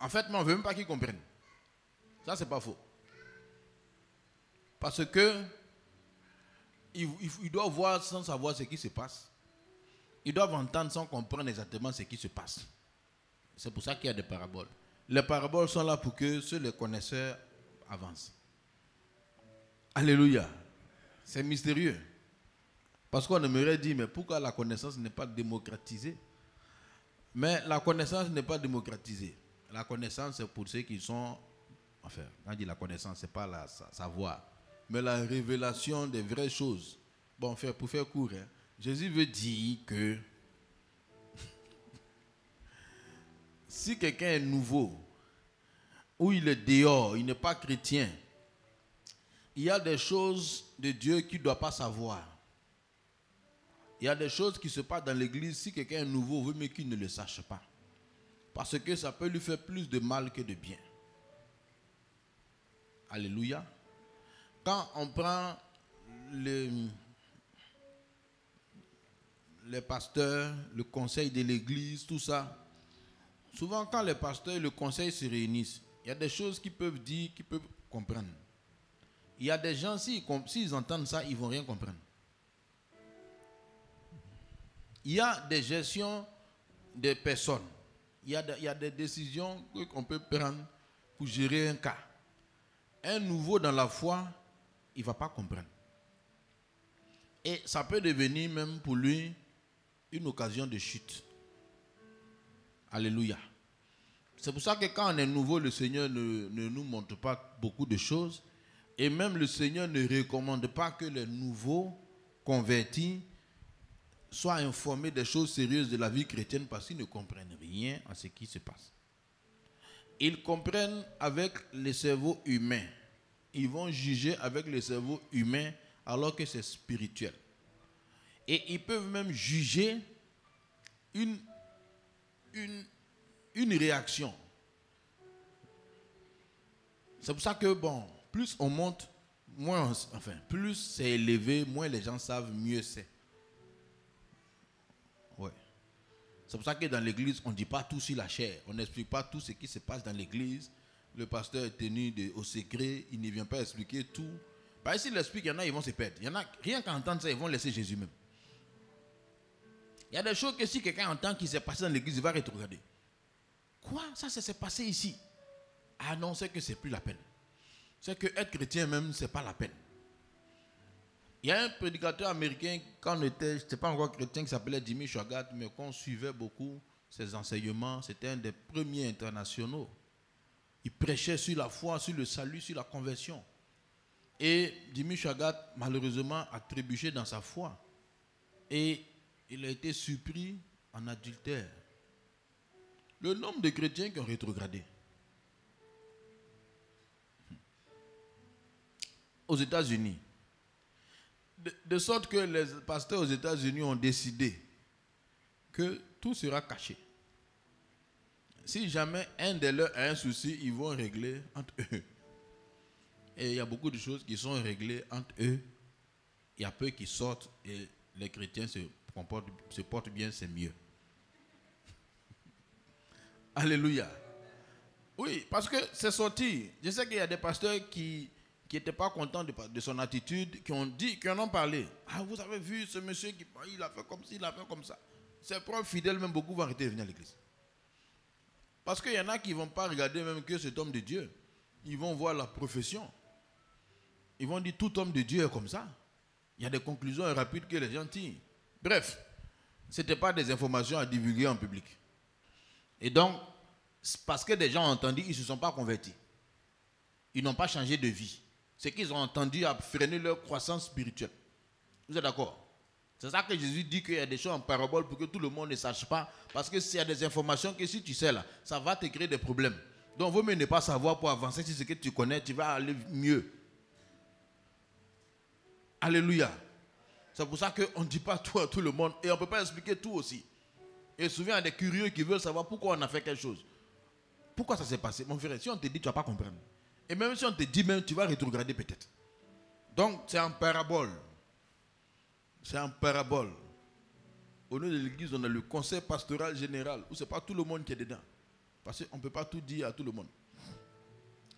en fait, moi, on ne veut même pas qu'ils comprennent. Ça, c'est pas faux. Parce que ils doivent voir sans savoir ce qui se passe. Ils doivent entendre sans comprendre exactement ce qui se passe. C'est pour ça qu'il y a des paraboles. Les paraboles sont là pour que ceux les connaisseurs avancent. Alléluia. C'est mystérieux. Parce qu'on aimerait dire, mais pourquoi la connaissance n'est pas démocratisée? Mais la connaissance n'est pas démocratisée. La connaissance, c'est pour ceux qui sont... Enfin, quand on dit la connaissance, ce n'est pas la savoir, mais la révélation des vraies choses. Bon, pour faire court, hein, Jésus veut dire que si quelqu'un est nouveau, ou il est dehors, il n'est pas chrétien, il y a des choses de Dieu qu'il ne doit pas savoir. Il y a des choses qui se passent dans l'église. Si quelqu'un est nouveau, veut mieux qu'il ne le sache pas. Parce que ça peut lui faire plus de mal que de bien. Alléluia. Quand on prend les pasteurs, le conseil de l'église, tout ça, souvent quand les pasteurs et le conseil se réunissent, il y a des choses qu'ils peuvent dire, qu'ils peuvent comprendre. Il y a des gens, s'ils entendent ça, ils ne vont rien comprendre. Il y a des gestions des personnes. Il y a des décisions qu'on peut prendre pour gérer un cas. Un nouveau dans la foi, il ne va pas comprendre. Et ça peut devenir même pour lui une occasion de chute. Alléluia. C'est pour ça que quand on est nouveau, le Seigneur ne nous montre pas beaucoup de choses. Et même le Seigneur ne recommande pas que les nouveaux convertis soient informés des choses sérieuses de la vie chrétienne parce qu'ils ne comprennent rien à ce qui se passe. Ils comprennent avec le cerveau humain. Ils vont juger avec le cerveau humain alors que c'est spirituel. Et ils peuvent même juger une réaction. C'est pour ça que, bon, plus on monte, plus c'est élevé, moins les gens savent, mieux c'est. Ouais. C'est pour ça que dans l'église, on ne dit pas tout sur la chair. On n'explique pas tout ce qui se passe dans l'église. Le pasteur est tenu au secret. Il ne vient pas expliquer tout. Parce que s'il explique, il y en a, ils vont se perdre. Il y en a, rien qu'à entendre ça, ils vont laisser Jésus même. Il y a des choses que si quelqu'un entend qui s'est passé dans l'église, il va rétrograder. Quoi? Ça s'est passé ici. Ah non, c'est que c'est plus la peine. C'est que être chrétien même, c'est pas la peine. Il y a un prédicateur américain, quand on était, je n'étais pas encore chrétien, qui s'appelait Jimmy Swaggart, mais qu'on suivait beaucoup ses enseignements. C'était un des premiers internationaux. Il prêchait sur la foi, sur le salut, sur la conversion. Et Jimmy Swaggart, malheureusement, a trébuché dans sa foi. Et il a été surpris en adultère. Le nombre de chrétiens qui ont rétrogradé. Aux États-Unis. De sorte que les pasteurs aux États-Unis ont décidé que tout sera caché. Si jamais un de leurs a un souci, ils vont régler entre eux. Et il y a beaucoup de choses qui sont réglées entre eux. Il y a peu qui sortent et les chrétiens se portent bien, c'est mieux. Alléluia. Oui, parce que c'est sorti. Je sais qu'il y a des pasteurs qui n'étaient pas contents de son attitude, qui en ont parlé. Ah, vous avez vu ce monsieur qui il a fait comme ci, il a fait comme ça. Ses propres fidèles, même beaucoup, vont arrêter de venir à l'église. Parce qu'il y en a qui ne vont pas regarder même que cet homme de Dieu. Ils vont voir la profession. Ils vont dire tout homme de Dieu est comme ça. Il y a des conclusions rapides que les gens tirent. Bref, ce n'était pas des informations à divulguer en public. Et donc, parce que des gens ont entendu, ils ne se sont pas convertis. Ils n'ont pas changé de vie. Ce qu'ils ont entendu a freiné leur croissance spirituelle. Vous êtes d'accord? C'est ça que Jésus dit qu'il y a des choses en parabole pour que tout le monde ne sache pas. Parce que s'il y a des informations que si tu sais là, ça va te créer des problèmes. Donc, vaut mieux ne pas savoir pour avancer. Si c'est ce que tu connais, tu vas aller mieux. Alléluia. C'est pour ça qu'on ne dit pas tout à tout le monde. Et on ne peut pas expliquer tout aussi. Et souvent, il y a des curieux qui veulent savoir pourquoi on a fait quelque chose. Pourquoi ça s'est passé? Mon frère, si on te dit, tu ne vas pas comprendre. Et même si on te dit, même, tu vas rétrograder peut-être. Donc, c'est en parabole. C'est en parabole. Au nom de l'église, on a le conseil pastoral général, où ce n'est pas tout le monde qui est dedans. Parce qu'on ne peut pas tout dire à tout le monde.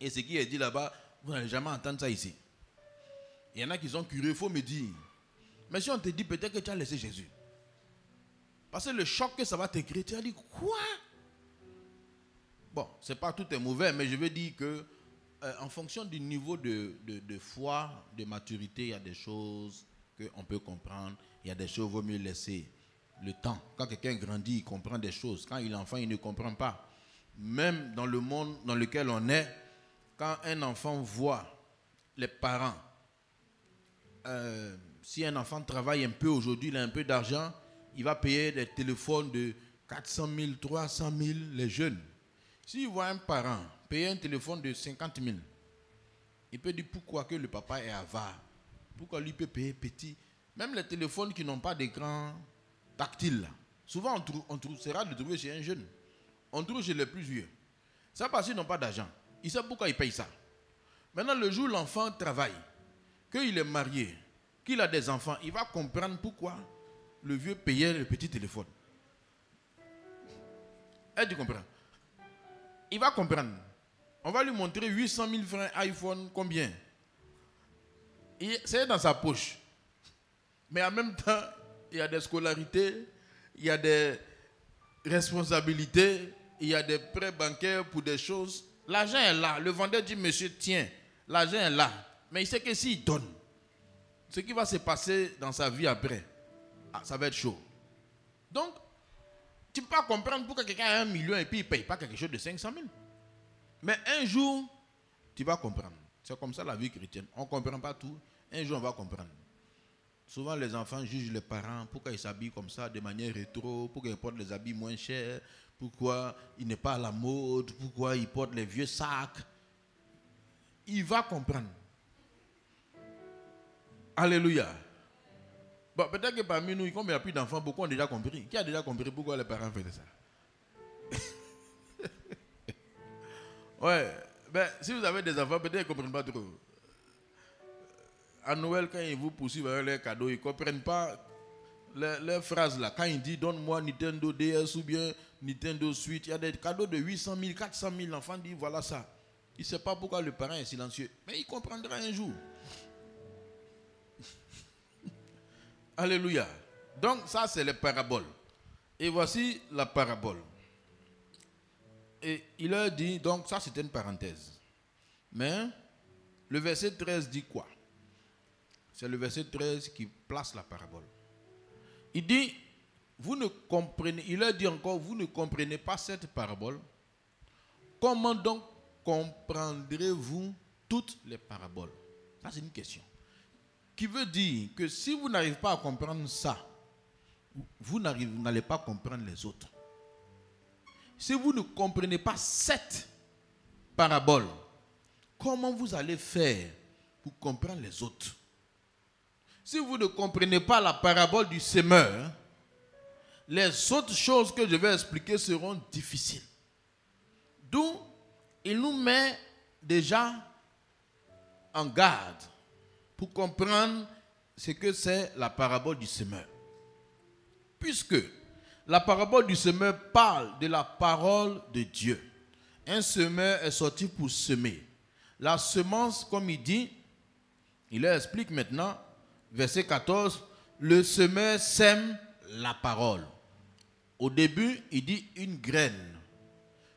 Et ce qui est dit là-bas, vous n'allez jamais entendre ça ici. Il y en a qui sont curieux, il faut me dire. Mais si on te dit peut-être que tu as laissé Jésus. Parce que le choc que ça va te créer, tu vas dire, quoi? Bon, c'est pas tout est mauvais, mais je veux dire que en fonction du niveau de foi, de maturité, il y a des choses qu'on peut comprendre. Il y a des choses qu'il vaut mieux laisser le temps. Quand quelqu'un grandit, il comprend des choses. Quand il est enfant, il ne comprend pas. Même dans le monde dans lequel on est, quand un enfant voit les parents, si un enfant travaille un peu aujourd'hui, il a un peu d'argent, il va payer des téléphones de 400 000, 300 000, les jeunes. S'il voit un parent payer un téléphone de 50 000, il peut dire pourquoi que le papa est avare. Pourquoi lui peut payer petit. Même les téléphones qui n'ont pas d'écran tactile, là. Souvent c'est rare de trouver chez un jeune. On trouve chez les plus vieux. Ça parce qu'ils n'ont pas d'argent. Il sait pourquoi il paye ça. Maintenant, le jour où l'enfant travaille, qu'il est marié, qu'il a des enfants, il va comprendre pourquoi le vieux payait le petit téléphone. Est-ce que tu comprends? Il va comprendre. On va lui montrer 800 000 francs iPhone, combien? C'est dans sa poche. Mais en même temps, il y a des scolarités, il y a des responsabilités, il y a des prêts bancaires pour des choses. L'argent est là. Le vendeur dit, monsieur, tiens, l'argent est là. Mais il sait que s'il donne, ce qui va se passer dans sa vie après, ça va être chaud. Donc, tu ne peux pas comprendre pourquoi quelqu'un a 1 million et puis il ne paye pas quelque chose de 500 000. Mais un jour, tu vas comprendre. C'est comme ça la vie chrétienne. On ne comprend pas tout. Un jour, on va comprendre. Souvent, les enfants jugent les parents. Pourquoi ils s'habillent comme ça, de manière rétro? Pourquoi ils portent les habits moins chers? Pourquoi il n'est pas à la mode? Pourquoi ils portent les vieux sacs? Il va comprendre. Alléluia. Bon, peut-être que parmi nous, comme il n'y a plus d'enfants, beaucoup ont déjà compris. Qui a déjà compris pourquoi les parents faisaient ça? Ouais. Ben, si vous avez des enfants, peut-être qu'ils ne comprennent pas trop. À Noël, quand ils vous poursuivent avec les cadeaux, ils ne comprennent pas les phrases là, quand il dit donne-moi Nintendo DS ou bien Nintendo Switch, il y a des cadeaux de 800 000, 400 000. L'enfant dit voilà ça. Il ne sait pas pourquoi le parent est silencieux. Mais il comprendra un jour. Alléluia. Donc ça c'est les paraboles. Et voici la parabole. Et il leur dit, donc ça c'était une parenthèse. Mais le verset 13 dit quoi? C'est le verset 13 qui place la parabole. Il dit, vous ne comprenez, il leur dit encore, vous ne comprenez pas cette parabole. Comment donc comprendrez-vous toutes les paraboles? Ça c'est une question. Qui veut dire que si vous n'arrivez pas à comprendre ça, vous n'allez pas comprendre les autres. Si vous ne comprenez pas cette parabole, comment vous allez faire pour comprendre les autres? Si vous ne comprenez pas la parabole du semeur, les autres choses que je vais expliquer seront difficiles. D'où il nous met déjà en garde pour comprendre ce que c'est la parabole du semeur. Puisque la parabole du semeur parle de la parole de Dieu. Un semeur est sorti pour semer. La semence, comme il dit, il leur explique maintenant, verset 14, le semeur sème la parole. Au début, il dit une graine.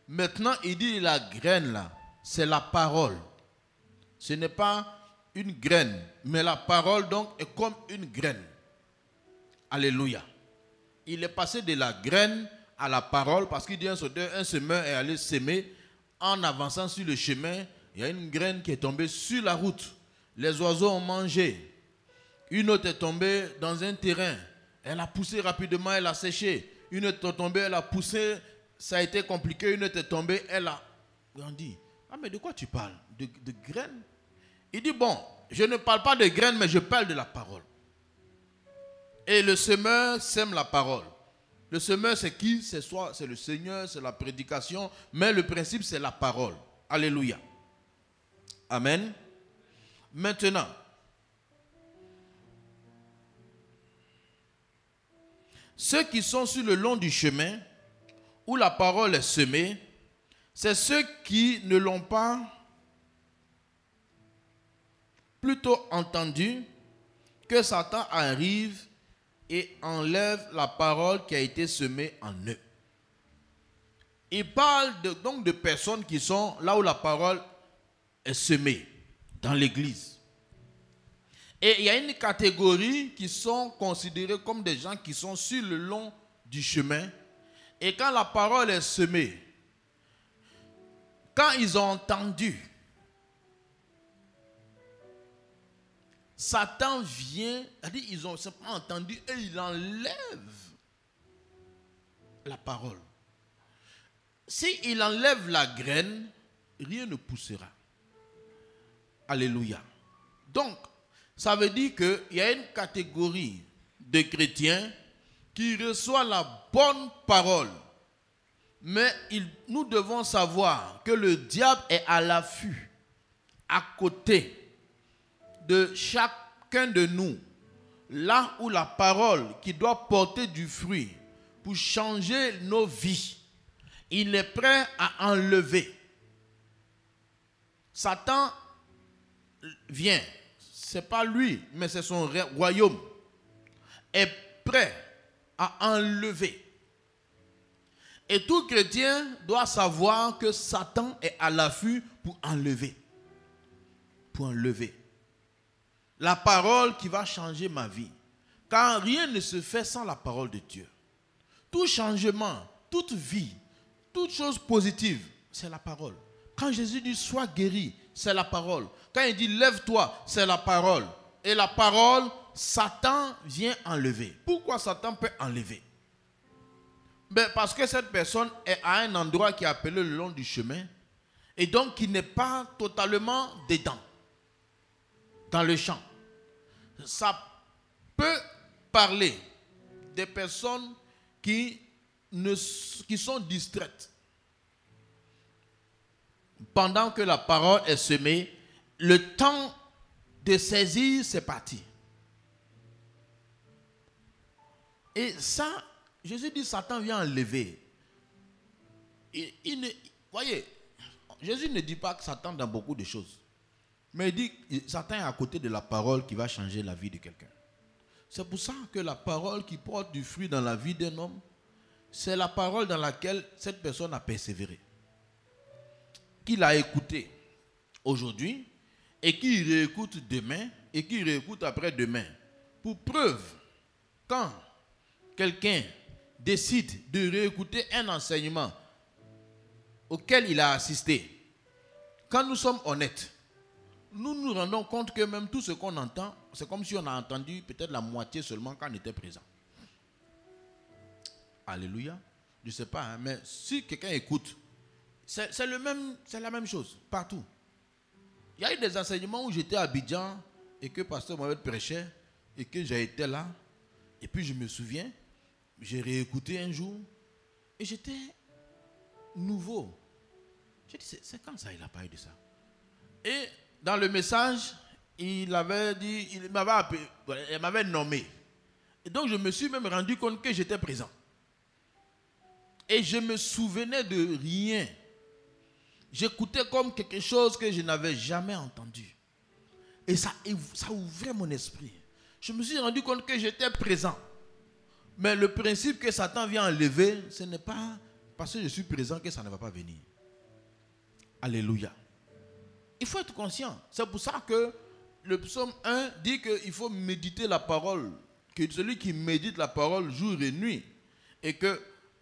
Maintenant, il dit la graine là, c'est la parole. Ce n'est pas une graine, mais la parole donc est comme une graine. Alléluia. Il est passé de la graine à la parole parce qu'il dit un semeur est allé s'aimer. En avançant sur le chemin, il y a une graine qui est tombée sur la route. Les oiseaux ont mangé. Une autre est tombée dans un terrain. Elle a poussé rapidement, elle a séché. Une autre est tombée, elle a poussé, ça a été compliqué. Une autre est tombée, elle a grandi. Ah mais de quoi tu parles? De graines? Il dit bon, je ne parle pas de graines, mais je parle de la parole. Et le semeur sème la parole. Le semeur, c'est qui? C'est le Seigneur, c'est la prédication, mais le principe, c'est la parole. Alléluia. Amen. Maintenant, ceux qui sont sur le long du chemin, où la parole est semée, c'est ceux qui ne l'ont pas plutôt entendu, que Satan arrive et enlève la parole qui a été semée en eux. Il parle donc de personnes qui sont là où la parole est semée, dans l'église. Et il y a une catégorie qui sont considérés comme des gens qui sont sur le long du chemin. Et quand la parole est semée, quand ils ont entendu, Satan vient, ils ont simplement entendu et il enlève la parole. S'il enlève la graine, rien ne poussera. Alléluia. Donc, ça veut dire qu'il y a une catégorie de chrétiens qui reçoit la bonne parole. Mais nous devons savoir que le diable est à l'affût, à côté de chacun de nous, là où la parole qui doit porter du fruit pour changer nos vies, il est prêt à enlever. Satan vient, ce n'est pas lui, mais c'est son royaume, est prêt à enlever. Et tout chrétien doit savoir que Satan est à l'affût pour enlever. Pour enlever. La parole qui va changer ma vie. Car rien ne se fait sans la parole de Dieu. Tout changement, toute vie, toute chose positive, c'est la parole. Quand Jésus dit sois guéri, c'est la parole. Quand il dit lève-toi, c'est la parole. Et la parole, Satan vient enlever. Pourquoi Satan peut enlever? Parce que cette personne est à un endroit qui est appelé le long du chemin. Et donc qui n'est pas totalement dedans. Dans le champ. Ça peut parler des personnes qui sont distraites. Pendant que la parole est semée, le temps de saisir, c'est parti. Et ça, Jésus dit, Satan vient enlever. Voyez, Jésus ne dit pas que Satan dans beaucoup de choses. Mais il dit que Satan est à côté de la parole qui va changer la vie de quelqu'un. C'est pour ça que la parole qui porte du fruit dans la vie d'un homme, c'est la parole dans laquelle cette personne a persévéré. Qu'il a écouté aujourd'hui et qu'il réécoute demain et qu'il réécoute après-demain. Pour preuve, quand quelqu'un décide de réécouter un enseignement auquel il a assisté, quand nous sommes honnêtes, nous nous rendons compte que même tout ce qu'on entend, c'est comme si on a entendu peut-être la moitié seulement quand on était présent. Alléluia. Je ne sais pas, hein, mais si quelqu'un écoute, c'est la même chose partout. Il y a eu des enseignements où j'étais à Abidjan et que Pasteur Mohamed prêchait et que j'ai été là. Et puis je me souviens, j'ai réécouté un jour et j'étais nouveau. J'ai dit, c'est quand ça il a parlé de ça? Et dans le message, il avait dit, il m'avait nommé. Et donc je me suis même rendu compte que j'étais présent. Et je me souvenais de rien. J'écoutais comme quelque chose que je n'avais jamais entendu. Et ça ouvrait mon esprit. Je me suis rendu compte que j'étais présent. Mais le principe que Satan vient enlever, ce n'est pas parce que je suis présent que ça ne va pas venir. Alléluia. Il faut être conscient. C'est pour ça que le psaume 1 dit qu'il faut méditer la parole. Que celui qui médite la parole jour et nuit. Et que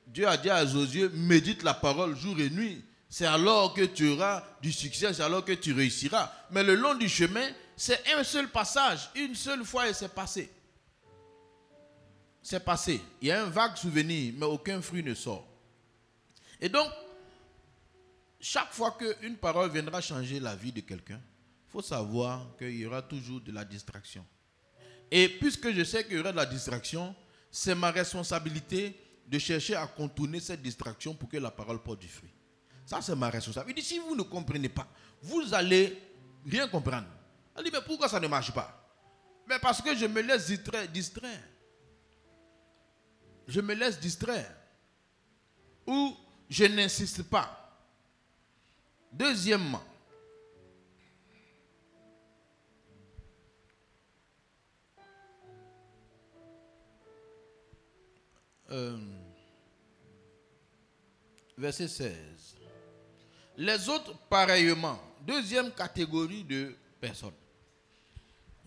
Dieu a dit à Josué, médite la parole jour et nuit. C'est alors que tu auras du succès, c'est alors que tu réussiras. Mais le long du chemin, c'est un seul passage, une seule fois et c'est passé. C'est passé. Il y a un vague souvenir, mais aucun fruit ne sort. Et donc, chaque fois qu'une parole viendra changer la vie de quelqu'un, il faut savoir qu'il y aura toujours de la distraction. Et puisque je sais qu'il y aura de la distraction, c'est ma responsabilité de chercher à contourner cette distraction pour que la parole porte du fruit. Ça, c'est ma responsabilité. Il dit, si vous ne comprenez pas, vous allez rien comprendre. Elle dit, mais pourquoi ça ne marche pas? Mais parce que je me laisse distraire. Je me laisse distraire. Ou je n'insiste pas. Deuxièmement, verset 16. Les autres, pareillement, deuxième catégorie de personnes,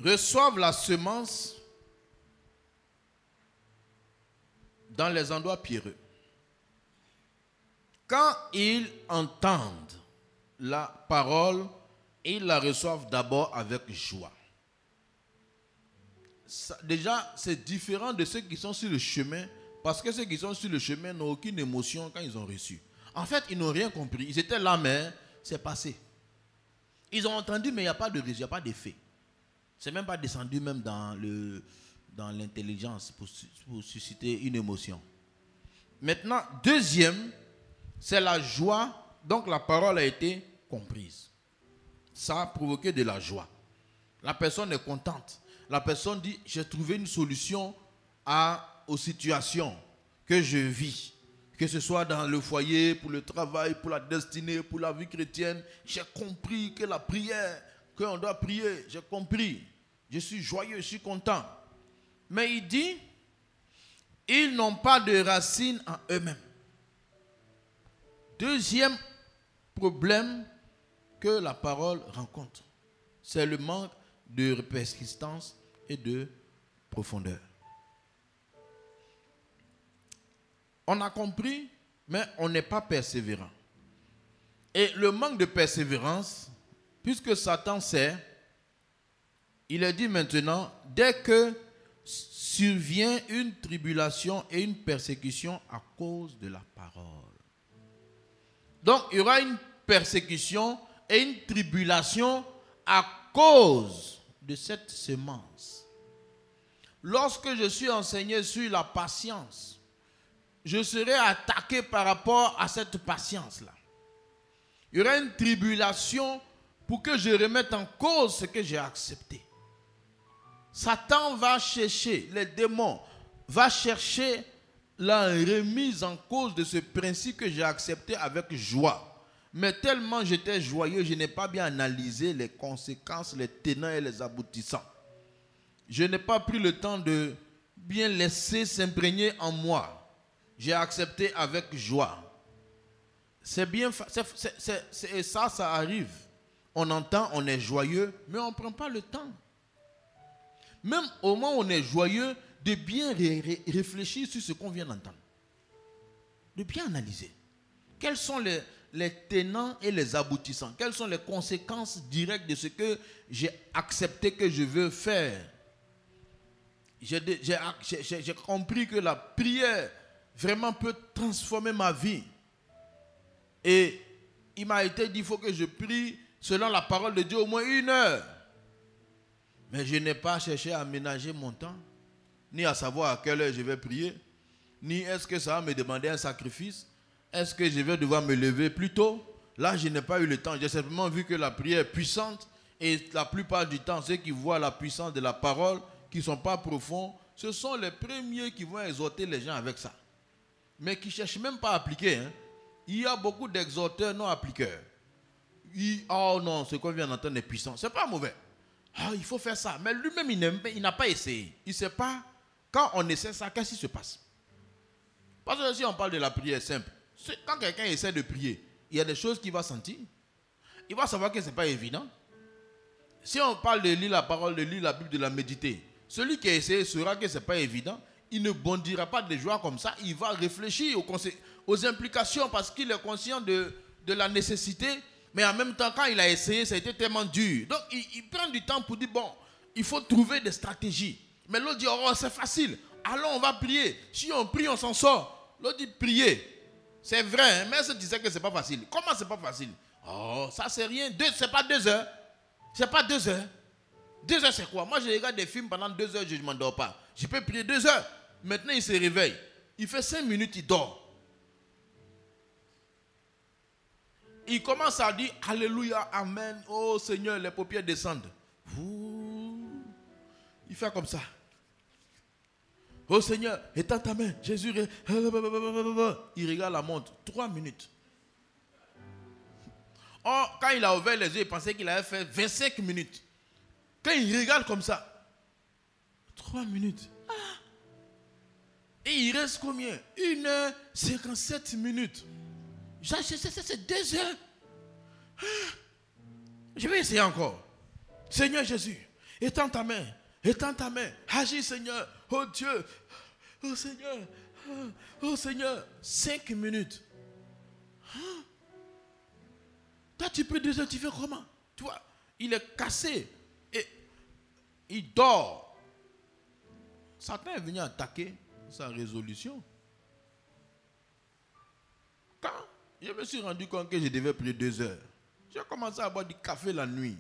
reçoivent la semence dans les endroits pierreux. Quand ils entendent la parole, ils la reçoivent d'abord avec joie. Ça, déjà, c'est différent de ceux qui sont sur le chemin, parce que ceux qui sont sur le chemin n'ont aucune émotion quand ils ont reçu. En fait, ils n'ont rien compris. Ils étaient là, mais c'est passé. Ils ont entendu, mais il n'y a pas de résultat, il n'y a pas d'effet. C'est même pas descendu même dans l'intelligence pour susciter une émotion. Maintenant, deuxième, c'est la joie. Donc la parole a été comprise. Ça a provoqué de la joie. La personne est contente. La personne dit, j'ai trouvé une solution aux situations que je vis. Que ce soit dans le foyer, pour le travail, pour la destinée, pour la vie chrétienne. J'ai compris que la prière, qu'on doit prier, j'ai compris. Je suis joyeux, je suis content. Mais il dit, ils n'ont pas de racines en eux-mêmes. Deuxième problème que la parole rencontre, c'est le manque de persistance et de profondeur. On a compris, mais on n'est pas persévérant. Et le manque de persévérance, puisque Satan sait, il est dit maintenant, dès que survient une tribulation et une persécution à cause de la parole. Donc, il y aura une persécution et une tribulation à cause de cette semence. Lorsque je suis enseigné sur la patience, je serai attaqué par rapport à cette patience-là. Il y aura une tribulation pour que je remette en cause ce que j'ai accepté. Satan va chercher, les démons va chercher la remise en cause de ce principe que j'ai accepté avec joie. Mais tellement j'étais joyeux, je n'ai pas bien analysé les conséquences, les tenants et les aboutissants. Je n'ai pas pris le temps de bien laisser s'imprégner en moi. J'ai accepté avec joie. C'est bien, ça arrive. On entend, on est joyeux, mais on ne prend pas le temps. Même au moment où on est joyeux, de bien réfléchir sur ce qu'on vient d'entendre. De bien analyser. Quels sont les tenants et les aboutissants? Quelles sont les conséquences directes de ce que j'ai accepté que je veux faire? J'ai compris que la prière vraiment peut transformer ma vie. Et il m'a été dit, il faut que je prie selon la parole de Dieu au moins 1 heure. Mais je n'ai pas cherché à aménager mon temps, ni à savoir à quelle heure je vais prier, ni est-ce que ça va me demander un sacrifice, est-ce que je vais devoir me lever plus tôt. Là, je n'ai pas eu le temps. J'ai simplement vu que la prière est puissante et la plupart du temps, ceux qui voient la puissance de la parole, qui ne sont pas profonds, ce sont les premiers qui vont exhorter les gens avec ça. Mais qui ne cherchent même pas à appliquer. Hein. Il y a beaucoup d'exhorteurs non appliqueurs. Oh non, ce qu'on vient d'entendre est puissant. Ce n'est pas mauvais. Ah, il faut faire ça. Mais lui-même, il n'a pas essayé. Il ne sait pas. Quand on essaie ça, qu'est-ce qui se passe? Parce que si on parle de la prière simple, quand quelqu'un essaie de prier, il y a des choses qu'il va sentir. Il va savoir que ce n'est pas évident. Si on parle de lire la parole, de lire la Bible, de la méditer, celui qui a essayé saura que ce n'est pas évident. Il ne bondira pas de joie comme ça. Il va réfléchir aux implications parce qu'il est conscient de la nécessité. Mais en même temps, quand il a essayé, ça a été tellement dur. Donc, il prend du temps pour dire, bon, il faut trouver des stratégies. Mais l'autre dit, oh, c'est facile. Allons, on va prier. Si on prie, on s'en sort. L'autre dit, prier. C'est vrai, hein? Mais elle disait que ce n'est pas facile. Comment c'est pas facile? Oh, ça c'est rien. C'est pas 2 heures. C'est pas 2 heures. 2 heures, c'est quoi? Moi, je regarde des films pendant 2 heures, je ne m'endors pas. Je peux prier 2 heures. Maintenant, il se réveille. Il fait 5 minutes, il dort. Il commence à dire Alléluia, Amen. Oh Seigneur, les paupières descendent. Il fait comme ça. Oh Seigneur, étends ta main. Jésus. Il regarde la montre. 3 minutes. Oh, quand il a ouvert les yeux, il pensait qu'il avait fait 25 minutes. Quand il regarde comme ça, 3 minutes. Et il reste combien? 1h57 minutes. C'est 2 heures. Je vais essayer encore. Seigneur Jésus, étends ta main. Étends ta main. Agis Seigneur. Oh Dieu. Oh Seigneur. Oh Seigneur. 5 minutes. Toi tu peux 2 heures, tu fais comment? Tu vois, il est cassé. Et il dort. Satan est venu attaquer sa résolution. Quand je me suis rendu compte que je devais prier 2 heures, j'ai commencé à boire du café la nuit.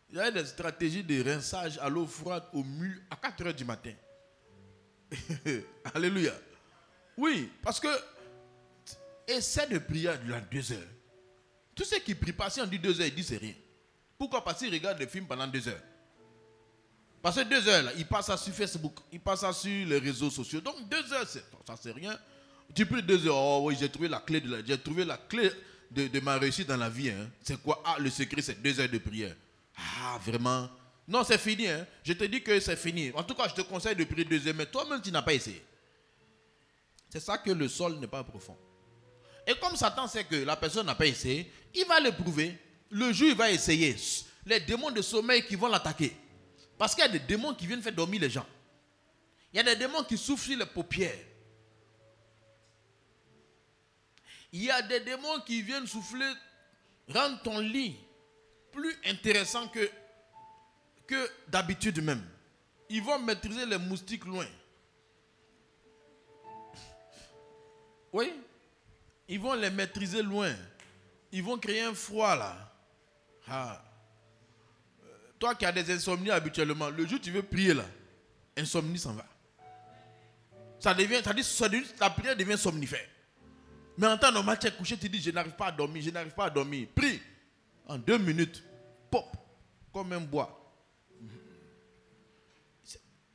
Il y avait des stratégies de rinçage à l'eau froide au mur à 4 heures du matin. Alléluia. Oui, parce que essaie de prier à 2 heures. Tous ceux qui prient pas, si on dit 2 heures, ils disent c'est rien. Pourquoi? Parce qu'ils regardent des films pendant 2 heures. Parce que 2 heures, là, ils passent ça sur Facebook, ils passent ça sur les réseaux sociaux. Donc 2 heures, ça c'est rien. Tu pries 2 heures, oh oui, j'ai trouvé la clé de ma réussite dans la vie. Hein. C'est quoi? Ah, le secret, c'est 2 heures de prière. Ah, vraiment? Non, c'est fini. Hein. Je te dis que c'est fini. En tout cas, je te conseille de prier 2 heures, mais toi-même, tu n'as pas essayé. C'est ça que le sol n'est pas profond. Et comme Satan sait que la personne n'a pas essayé, il va l'éprouver. Le jour, il va essayer. Les démons de sommeil qui vont l'attaquer. Parce qu'il y a des démons qui viennent faire dormir les gens. Il y a des démons qui souffrent sur les paupières. Il y a des démons qui viennent souffler, rendre ton lit plus intéressant que d'habitude même. Ils vont maîtriser les moustiques loin. Oui, ils vont les maîtriser loin. Ils vont créer un froid là. Ah. Toi qui as des insomnies habituellement, le jour où tu veux prier là, insomnie s'en va. La prière devient somnifère. Mais en temps normal, tu es couché, tu dis je n'arrive pas à dormir, je n'arrive pas à dormir. Prie. En 2 minutes, pop, comme un bois.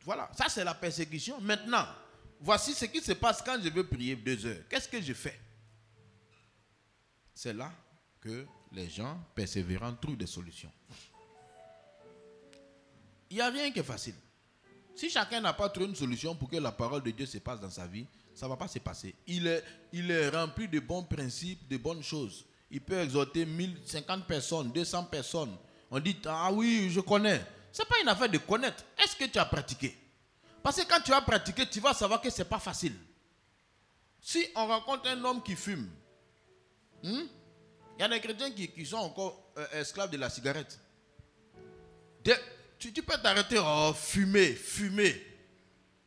Voilà, ça c'est la persécution. Maintenant, voici ce qui se passe quand je veux prier 2 heures. Qu'est-ce que je fais? C'est là que les gens persévérants trouvent des solutions. Il n'y a rien qui est facile. Si chacun n'a pas trouvé une solution pour que la parole de Dieu se passe dans sa vie, ça ne va pas se passer. Il est rempli de bons principes, de bonnes choses. Il peut exhorter 1050 personnes, 200 personnes. On dit, ah oui, je connais. Ce n'est pas une affaire de connaître. Est-ce que tu as pratiqué? Parce que quand tu as pratiqué, tu vas savoir que ce n'est pas facile. Si on rencontre un homme qui fume, il y a des chrétiens qui sont encore esclaves de la cigarette. Tu peux t'arrêter, oh, fumer.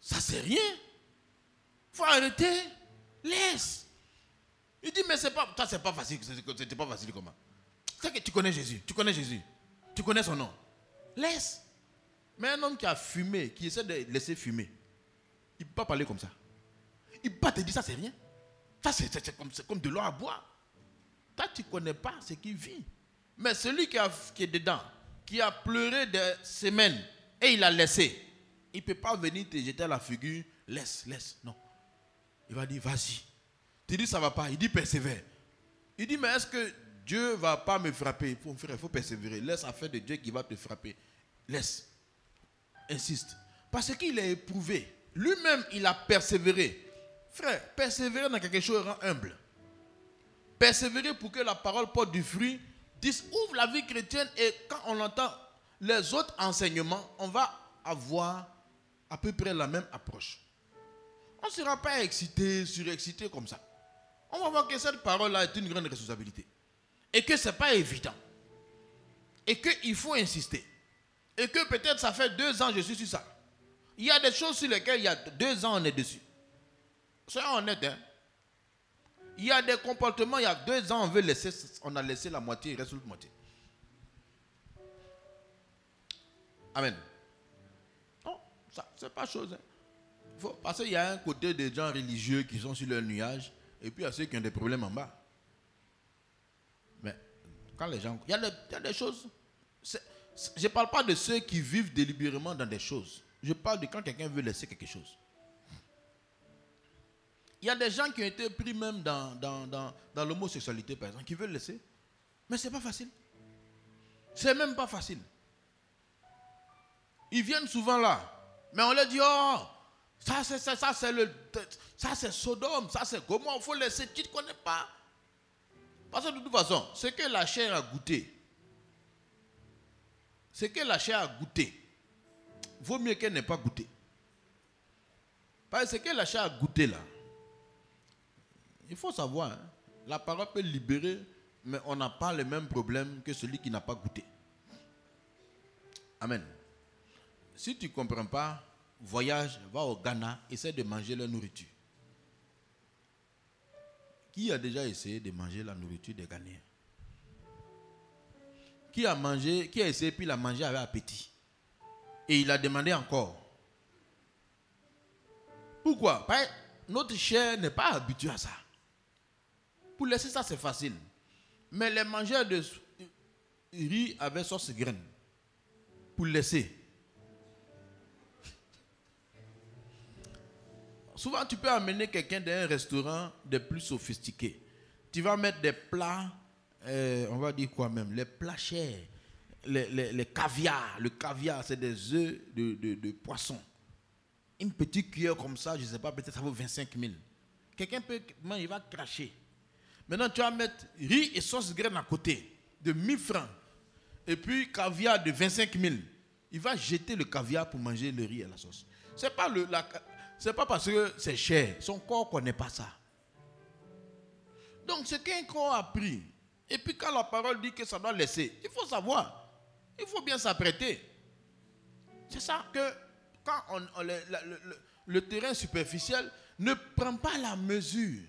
Ça, c'est rien. Il faut arrêter. Laisse. Il dit, mais c'est pas facile. C'était pas facile comment? C'est que tu connais Jésus. Tu connais son nom. Laisse. Mais un homme qui a fumé, qui essaie de laisser fumer, il ne peut pas parler comme ça. Il ne peut pas te dire ça, c'est rien. Ça, c'est comme de l'eau à boire. Toi, tu ne connais pas ce qu'il vit. Mais celui qui est dedans, qui a pleuré des semaines et il a laissé, il ne peut pas venir te jeter à la figure, laisse. Non. Il va dire, vas-y. Tu dis, ça ne va pas. Il dit, persévère. Il dit, mais est-ce que Dieu ne va pas me frapper? Il faut persévérer. Laisse affaire de Dieu qui va te frapper. Laisse. Insiste. Parce qu'il est éprouvé. Lui-même, il a persévéré. Frère, persévérer dans quelque chose rend humble. Persévérer pour que la parole porte du fruit, ouvre la vie chrétienne, et quand on entend les autres enseignements, on va avoir à peu près la même approche. On ne sera pas excité, surexcité comme ça. On va voir que cette parole-là est une grande responsabilité. Et que ce n'est pas évident. Et qu'il faut insister. Et que peut-être ça fait 2 ans que je suis sur ça. Il y a des choses sur lesquelles il y a 2 ans on est dessus. Soyons honnêtes, hein. Il y a des comportements, il y a 2 ans on a laissé la moitié, il reste l'autre moitié. Amen. Non, ça, c'est pas chose. Hein. Parce qu'il y a un côté des gens religieux qui sont sur leur nuage, et puis il y a ceux qui ont des problèmes en bas. Mais quand les gens... Il y a des choses... Je ne parle pas de ceux qui vivent délibérément dans des choses. Je parle de quand quelqu'un veut laisser quelque chose. Il y a des gens qui ont été pris même dans l'homosexualité, par exemple, qui veulent laisser. Mais ce n'est pas facile. C'est même pas facile. Ils viennent souvent là. Mais on leur dit, oh, ça c'est Sodome, ça c'est Gomorrhe, il faut laisser. Tu ne connais pas. Parce que de toute façon, ce que la chair a goûté, vaut mieux qu'elle n'ait pas goûté. Parce que ce que la chair a goûté là, il faut savoir, hein, la parole peut libérer, mais on n'a pas le même problème que celui qui n'a pas goûté. Amen. Si tu ne comprends pas, voyage, va au Ghana, essaie de manger leur nourriture. Qui a déjà essayé de manger la nourriture des Ghanéens? Qui a essayé puis il a mangé avec appétit? Et il a demandé encore. Pourquoi? Parce que notre chair n'est pas habituée à ça. Pour laisser ça, c'est facile. Mais les mangeurs de riz avec sauce graine, pour laisser. Souvent, tu peux amener quelqu'un dans un restaurant de plus sophistiqué. Tu vas mettre des plats, on va dire quoi même, les plats chers, les caviar. Le caviar, c'est des œufs de poisson. Une petite cuillère comme ça, je ne sais pas, peut-être ça vaut 25 000. Quelqu'un peut, il va cracher. Maintenant, tu vas mettre riz et sauce graine à côté, de 1000 francs. Et puis, caviar de 25 000. Il va jeter le caviar pour manger le riz et la sauce. Ce n'est pas parce que c'est cher. Son corps ne connaît pas ça. Donc, ce qu'un corps a pris. Et puis, quand la parole dit que ça doit laisser, il faut savoir. Il faut bien s'apprêter. C'est ça que, quand le terrain superficiel ne prend pas la mesure.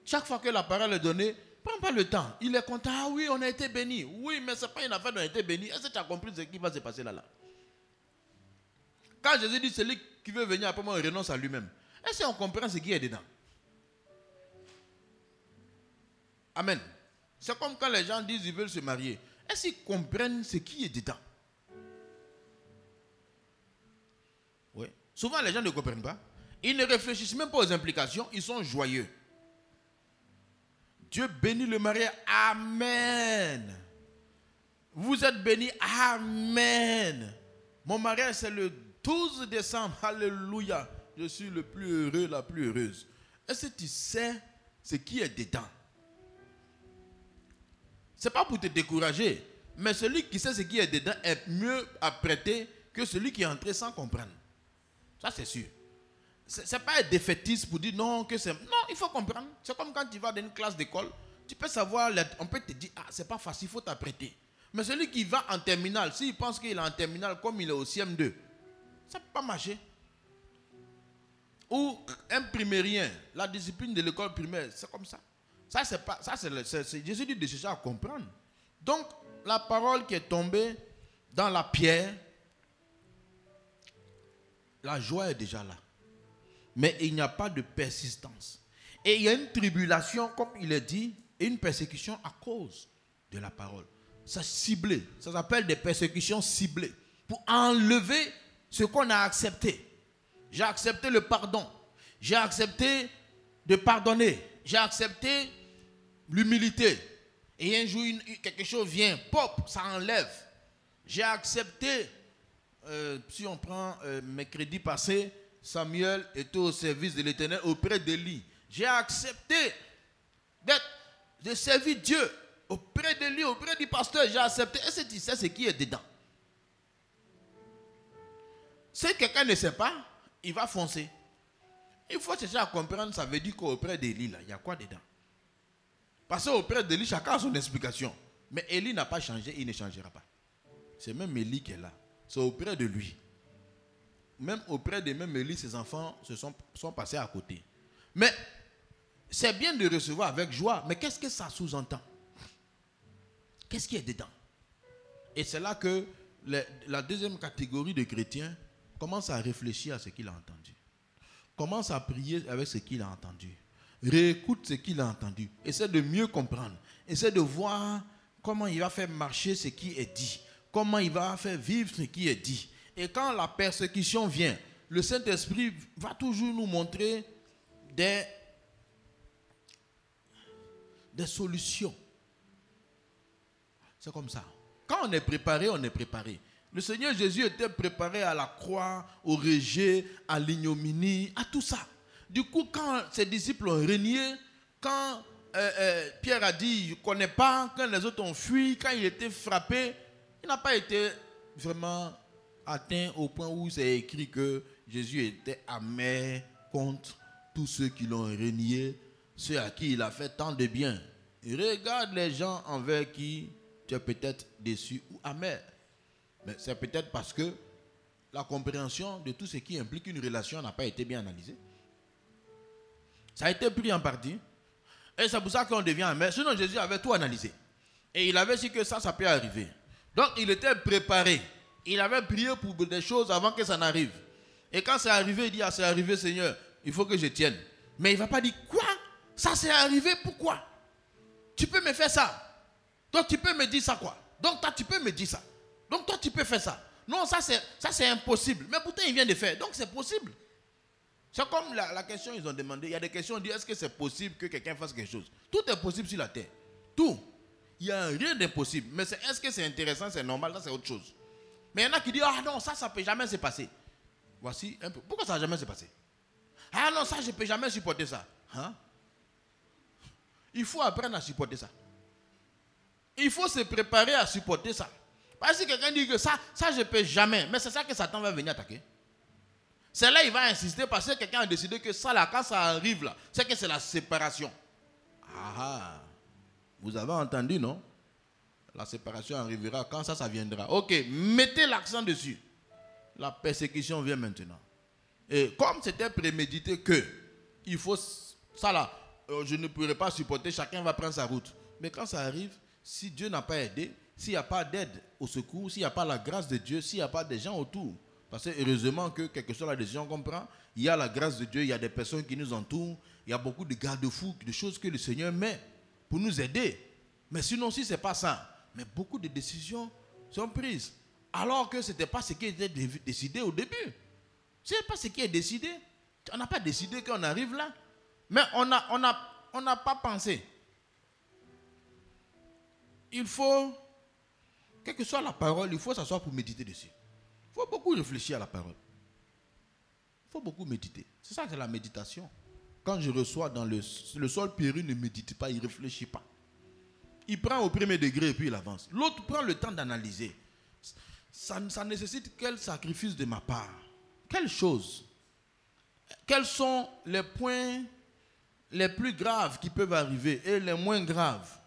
Chaque fois que la parole est donnée, prends pas le temps. Il est content. Ah oui, on a été béni. Oui, mais ce n'est pas une affaire d'on a été béni. Est-ce que tu as compris ce qui va se passer là? Quand Jésus dit celui qui veut venir après moi, il renonce à lui-même. Est-ce qu'on comprend ce qui est dedans? Amen. C'est comme quand les gens disent qu'ils veulent se marier. Est-ce qu'ils comprennent ce qui est dedans? Oui. Souvent les gens ne comprennent pas. Ils ne réfléchissent même pas aux implications, ils sont joyeux. Dieu bénit le mariage. Amen. Vous êtes bénis. Amen. Mon mariage, c'est le 12 décembre. Alléluia. Je suis le plus heureux, la plus heureuse. Est-ce que tu sais ce qui est dedans? Ce n'est pas pour te décourager. Mais celui qui sait ce qui est dedans est mieux apprêté que celui qui est entré sans comprendre. Ça, c'est sûr. Ce n'est pas un défaitiste pour dire non, que c'est... Non, il faut comprendre. C'est comme quand tu vas dans une classe d'école. Tu peux savoir, on peut te dire, ah, c'est pas facile, il faut t'apprêter. Mais celui qui va en terminale, s'il pense qu'il est en terminale comme il est au CM2, ça ne peut pas marcher. Ou un primérien, la discipline de l'école primaire, c'est comme ça. Ça, c'est pas... Ça, c'est Jésus dit de chercher à comprendre. Donc, la parole qui est tombée dans la pierre, la joie est déjà là. Mais il n'y a pas de persistance. Et il y a une tribulation, comme il est dit, et une persécution à cause de la parole. Ça ciblé. Ça s'appelle des persécutions ciblées. Pour enlever ce qu'on a accepté. J'ai accepté le pardon. J'ai accepté de pardonner. J'ai accepté l'humilité. Et un jour, quelque chose vient, pop, ça enlève. J'ai accepté, si on prend mercredi passé, Samuel était au service de l'Éternel auprès d'Élie. J'ai accepté de servir Dieu auprès de lui, auprès du pasteur. J'ai accepté. Est-ce que tu sais ce qui est dedans? Si quelqu'un ne sait pas, il va foncer. Il faut chercher à comprendre, ça veut dire qu'auprès d'Élie, il y a quoi dedans? Parce qu'auprès d'Élie, chacun a son explication. Mais Élie n'a pas changé, il ne changera pas. C'est même Élie qui est là. C'est auprès de lui. Même auprès de même Élie, ses enfants sont passés à côté. Mais c'est bien de recevoir avec joie. Mais qu'est-ce que ça sous-entend? Qu'est-ce qui est dedans? Et c'est là que la deuxième catégorie de chrétiens commence à réfléchir à ce qu'il a entendu. Commence à prier avec ce qu'il a entendu. Réécoute ce qu'il a entendu. Essaie de mieux comprendre. Essaie de voir comment il va faire marcher ce qui est dit. Comment il va faire vivre ce qui est dit. Et quand la persécution vient, le Saint-Esprit va toujours nous montrer des solutions. C'est comme ça. Quand on est préparé, on est préparé. Le Seigneur Jésus était préparé à la croix, au rejet, à l'ignominie, à tout ça. Du coup, quand ses disciples ont renié, quand Pierre a dit, je ne connais pas, quand les autres ont fui, quand il était frappé, il n'a pas été vraiment atteint au point où c'est écrit que Jésus était amer contre tous ceux qui l'ont renié, ceux à qui il a fait tant de bien. Regarde les gens envers qui tu es peut-être déçu ou amer. Mais c'est peut-être parce que la compréhension de tout ce qui implique une relation n'a pas été bien analysée. Ça a été pris en partie. Et c'est pour ça qu'on devient amer. Sinon, Jésus avait tout analysé. Et il avait su que ça peut arriver. Donc, il était préparé. Il avait prié pour des choses avant que ça n'arrive. Et quand c'est arrivé, il dit, ah, c'est arrivé, Seigneur, il faut que je tienne. Mais il ne va pas dire, quoi? Ça c'est arrivé, pourquoi? Tu peux me faire ça. Donc, tu peux me dire ça, quoi? Donc, toi, tu peux me dire ça. Donc, toi, tu peux faire ça. Non, ça c'est impossible. Mais pourtant, il vient de faire. Donc, c'est possible. C'est comme la question ils ont demandé. Il y a des questions, on dit, est-ce que c'est possible que quelqu'un fasse quelque chose? Tout est possible sur la terre. Tout. Il n'y a rien d'impossible. Mais est-ce que c'est intéressant, c'est normal? Ça, c'est autre chose. Mais il y en a qui disent, ah non, ça ne peut jamais se passer. Voici un peu. Pourquoi ça ne va jamais se passer? Ah non, ça, je ne peux jamais supporter ça. Hein? Il faut apprendre à supporter ça. Il faut se préparer à supporter ça. Parce que quelqu'un dit que ça je ne peux jamais. Mais c'est ça que Satan va venir attaquer. C'est là qu'il va insister parce que quelqu'un a décidé que ça, là, quand ça arrive, là, c'est que c'est la séparation. Ah, vous avez entendu, non? La séparation arrivera quand ça viendra. Ok, mettez l'accent dessus. La persécution vient maintenant. Et comme c'était prémédité que il faut ça là, je ne pourrai pas supporter, chacun va prendre sa route. Mais quand ça arrive, si Dieu n'a pas aidé, s'il n'y a pas d'aide au secours, s'il n'y a pas la grâce de Dieu, s'il n'y a pas des gens autour, parce que heureusement que quelle que soit la décision qu'on prend, il y a la grâce de Dieu, il y a des personnes qui nous entourent, il y a beaucoup de garde-fous, de choses que le Seigneur met pour nous aider. Mais sinon, si ce n'est pas ça, mais beaucoup de décisions sont prises. Alors que ce n'était pas ce qui était décidé au début. Ce n'est pas ce qui est décidé. On n'a pas décidé qu'on arrive là. Mais on n'a pas pensé. Il faut, quelle que soit la parole, il faut s'asseoir pour méditer dessus. Il faut beaucoup réfléchir à la parole. Il faut beaucoup méditer. C'est ça que c'est la méditation. Quand je reçois dans le sol Pierre ne médite pas, il ne réfléchit pas. Il prend au premier degré et puis il avance. L'autre prend le temps d'analyser. Ça nécessite quel sacrifice de ma part? Quelle chose? Quels sont les points les plus graves qui peuvent arriver et les moins graves?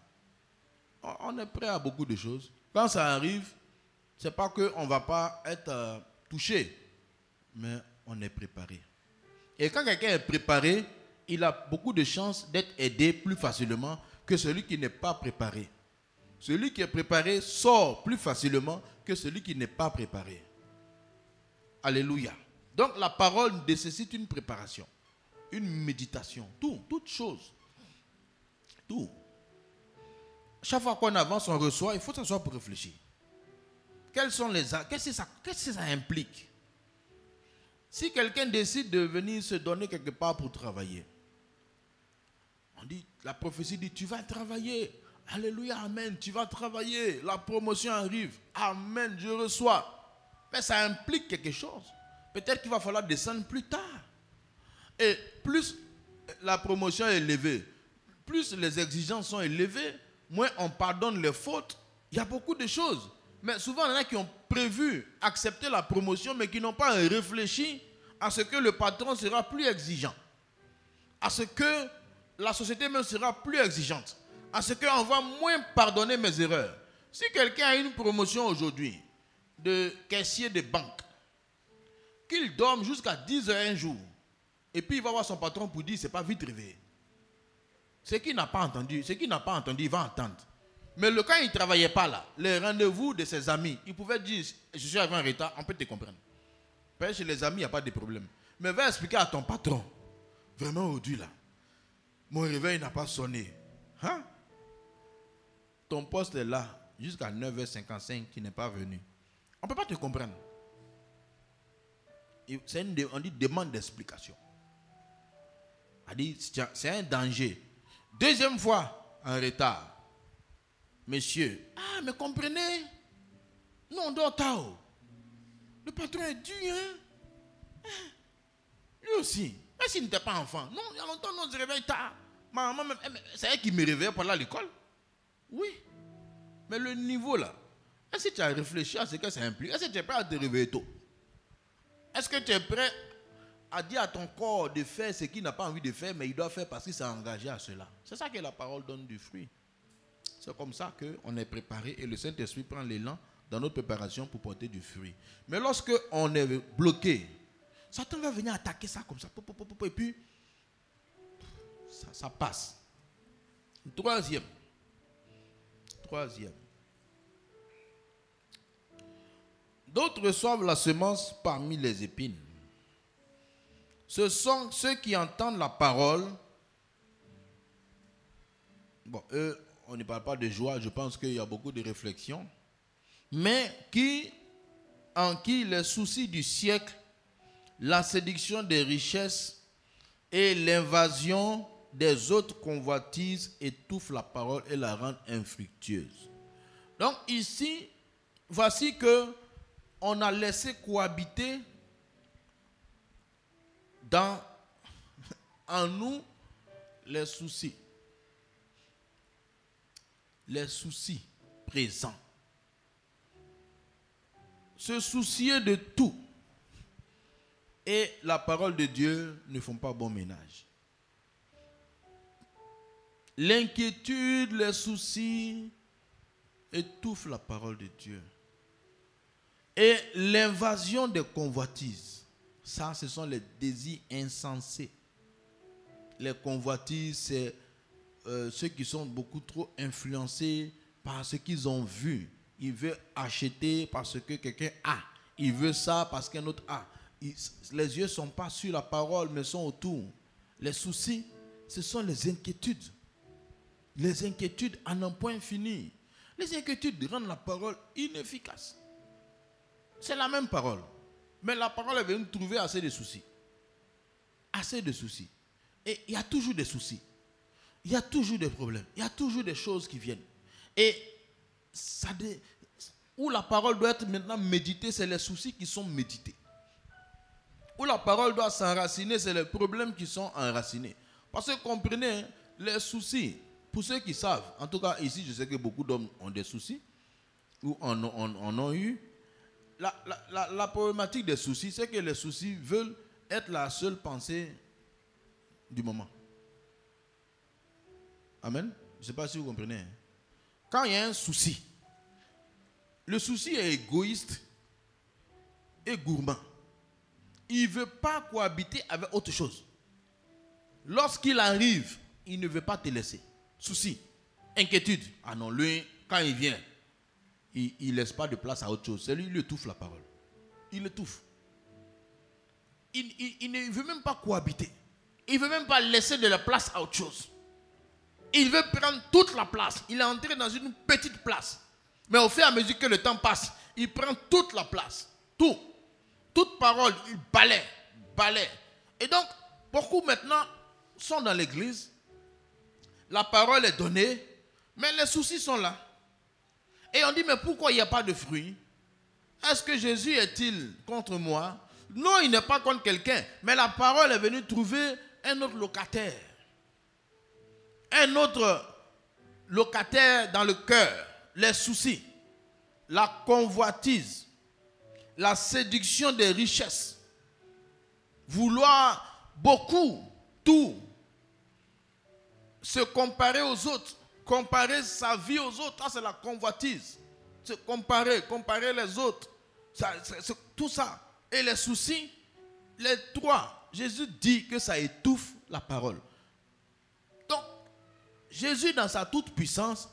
On est prêt à beaucoup de choses. Quand ça arrive, ce n'est pas qu'on ne va pas être touché, mais on est préparé. Et quand quelqu'un est préparé, il a beaucoup de chances d'être aidé plus facilement que celui qui n'est pas préparé. Celui qui est préparé sort plus facilement que celui qui n'est pas préparé. Alléluia. Donc la parole nécessite une préparation, une méditation, toute chose. Tout. Chaque fois qu'on avance, on reçoit, il faut s'asseoir pour réfléchir. Qu'est-ce que ça implique? Si quelqu'un décide de venir se donner quelque part pour travailler, la prophétie dit, tu vas travailler. Alléluia, amen, tu vas travailler. La promotion arrive. Amen, je reçois. Mais ça implique quelque chose. Peut-être qu'il va falloir descendre plus tard. Et plus la promotion est élevée, plus les exigences sont élevées, moins on pardonne les fautes. Il y a beaucoup de choses. Mais souvent, il y en a qui ont prévu accepter la promotion, mais qui n'ont pas réfléchi à ce que le patron sera plus exigeant. À ce que la société même sera plus exigeante. À ce qu'on va moins pardonner mes erreurs. Si quelqu'un a une promotion aujourd'hui de caissier de banque, qu'il dorme jusqu'à 10 heures un jour, et puis il va voir son patron pour dire, c'est pas vite réveillé. Ce qu'il n'a pas entendu, il va entendre. Mais quand il ne travaillait pas là, les rendez-vous de ses amis, il pouvait dire, je suis arrivé en retard, on peut te comprendre. Parce que chez les amis, il n'y a pas de problème. Mais va expliquer à ton patron, vraiment aujourd'hui là, mon réveil n'a pas sonné. Hein? Ton poste est là, jusqu'à 9h55, qui n'est pas venu. On ne peut pas te comprendre. On dit demande d'explication. On dit c'est un danger. Deuxième fois, en retard. Monsieur, mais comprenez, nous on dort tard. Le patron est dur, hein? Lui aussi. Mais s'il n'était pas enfant, non, il y a longtemps, nous on se réveille tard. Maman, c'est elle qui me réveille pour aller à l'école. Oui. Mais le niveau là, est-ce que tu as réfléchi à ce que ça implique? Est-ce que tu es prêt à te réveiller tôt? Est-ce que tu es prêt à dire à ton corps de faire ce qu'il n'a pas envie de faire, mais il doit faire parce qu'il s'est engagé à cela? C'est ça que la parole donne du fruit. C'est comme ça qu'on est préparé et le Saint-Esprit prend l'élan dans notre préparation pour porter du fruit. Mais lorsque on est bloqué, Satan va venir attaquer ça comme ça, et puis ça passe. Troisième. D'autres reçoivent la semence parmi les épines. Ce sont ceux qui entendent la parole. Bon, eux, on ne parle pas de joie, je pense qu'il y a beaucoup de réflexions. Mais en qui les soucis du siècle, la séduction des richesses et l'invasion des autres convoitises étouffent la parole et la rendent infructueuse. Donc ici, voici que on a laissé cohabiter en nous les soucis. Les soucis présents. Se soucier de tout. Et la parole de Dieu ne font pas bon ménage. L'inquiétude, les soucis étouffent la parole de Dieu. Et l'invasion des convoitises, ça, ce sont les désirs insensés. Les convoitises, c'est ceux qui sont beaucoup trop influencés par ce qu'ils ont vu. Ils veulent acheter parce que quelqu'un a. Il veut ça parce qu'un autre a. Les yeux ne sont pas sur la parole, mais sont autour. Les soucis, ce sont les inquiétudes. Les inquiétudes à n'en point fini. Les inquiétudes rendent la parole inefficace. C'est la même parole. Mais la parole est venue trouver assez de soucis. assez de soucis. Et il y a toujours des soucis. Il y a toujours des problèmes. Il y a toujours des choses qui viennent. Et où la parole doit être maintenant méditée, c'est les soucis qui sont médités. Où la parole doit s'enraciner, c'est les problèmes qui sont enracinés. Parce que comprenez, les soucis, pour ceux qui savent, en tout cas ici, je sais que beaucoup d'hommes ont des soucis, ou en ont eu. La problématique des soucis, c'est que les soucis veulent être la seule pensée du moment. Amen. Je ne sais pas si vous comprenez. Quand il y a un souci, le souci est égoïste et gourmand. Il ne veut pas cohabiter avec autre chose. Lorsqu'il arrive, il ne veut pas te laisser. Souci, inquiétude. Ah non, lui, quand il vient, il ne laisse pas de place à autre chose. C'est lui, il étouffe la parole. Il étouffe. Il ne veut même pas cohabiter. Il ne veut même pas laisser de la place à autre chose. Il veut prendre toute la place. Il est entré dans une petite place. Mais au fur et à mesure que le temps passe, il prend toute la place. Tout. Toute parole, il balaie. Et donc, beaucoup maintenant sont dans l'église. La parole est donnée, mais les soucis sont là. Et on dit, mais pourquoi il n'y a pas de fruits? Est-ce que Jésus est-il contre moi? Non, il n'est pas contre quelqu'un. Mais la parole est venue trouver un autre locataire. Un autre locataire dans le cœur. Les soucis, la convoitise, la séduction des richesses. Vouloir beaucoup, tout. Se comparer aux autres. Comparer sa vie aux autres. Ça, c'est la convoitise. Se comparer les autres. Tout ça. Et les soucis, les trois. Jésus dit que ça étouffe la parole. Donc, Jésus, dans sa toute puissance,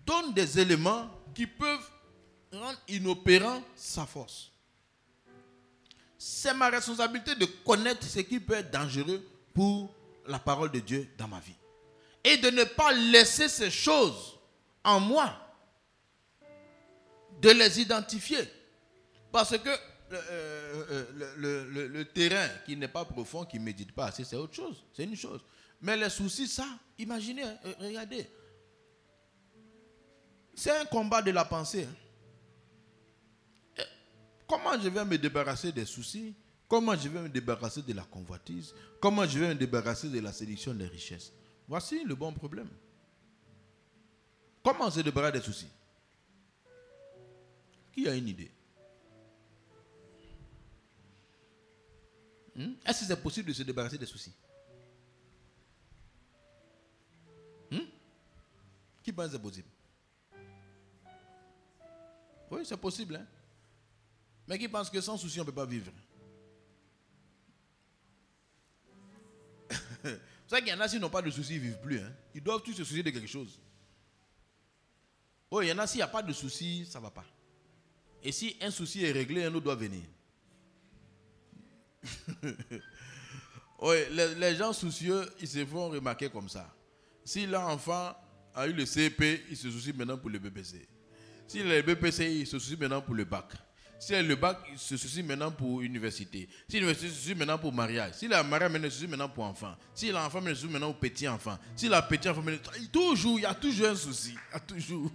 donne des éléments qui peuvent rendre inopérant sa force. C'est ma responsabilité de connaître ce qui peut être dangereux pour la parole de Dieu dans ma vie. Et de ne pas laisser ces choses en moi. De les identifier. Parce que le terrain qui n'est pas profond, qui ne médite pas assez, c'est autre chose. C'est une chose. Mais les soucis, ça, imaginez, regardez. C'est un combat de la pensée. Comment je vais me débarrasser des soucis? Comment je vais me débarrasser de la convoitise? Comment je vais me débarrasser de la séduction des richesses? Voici le bon problème. Comment se débarrasser des soucis? Qui a une idée? Est-ce que c'est possible de se débarrasser des soucis? Qui pense que c'est possible? Oui, c'est possible. Hein? Mais qui pense que sans souci, on ne peut pas vivre? Vous savez qu'il y en a, s'ils n'ont pas de soucis, ils ne vivent plus. Hein? Ils doivent tous se soucier de quelque chose. Oui, il y en a, s'il n'y a pas de soucis, ça ne va pas. Et si un souci est réglé, un autre doit venir. Oui, les gens soucieux, ils se font remarquer comme ça. Si l'enfant a eu le CP, il se soucie maintenant pour le BPC. Si le BPC, il se soucie maintenant pour le bac. Si le bac, il se soucie maintenant pour l'université. Si l'université, il se soucie maintenant pour mariage. Si la mariage, il se soucie maintenant pour enfant. Si l'enfant, il se soucie maintenant pour petit enfant. Si la petite enfant, toujours, il y a toujours un souci. Il y a toujours.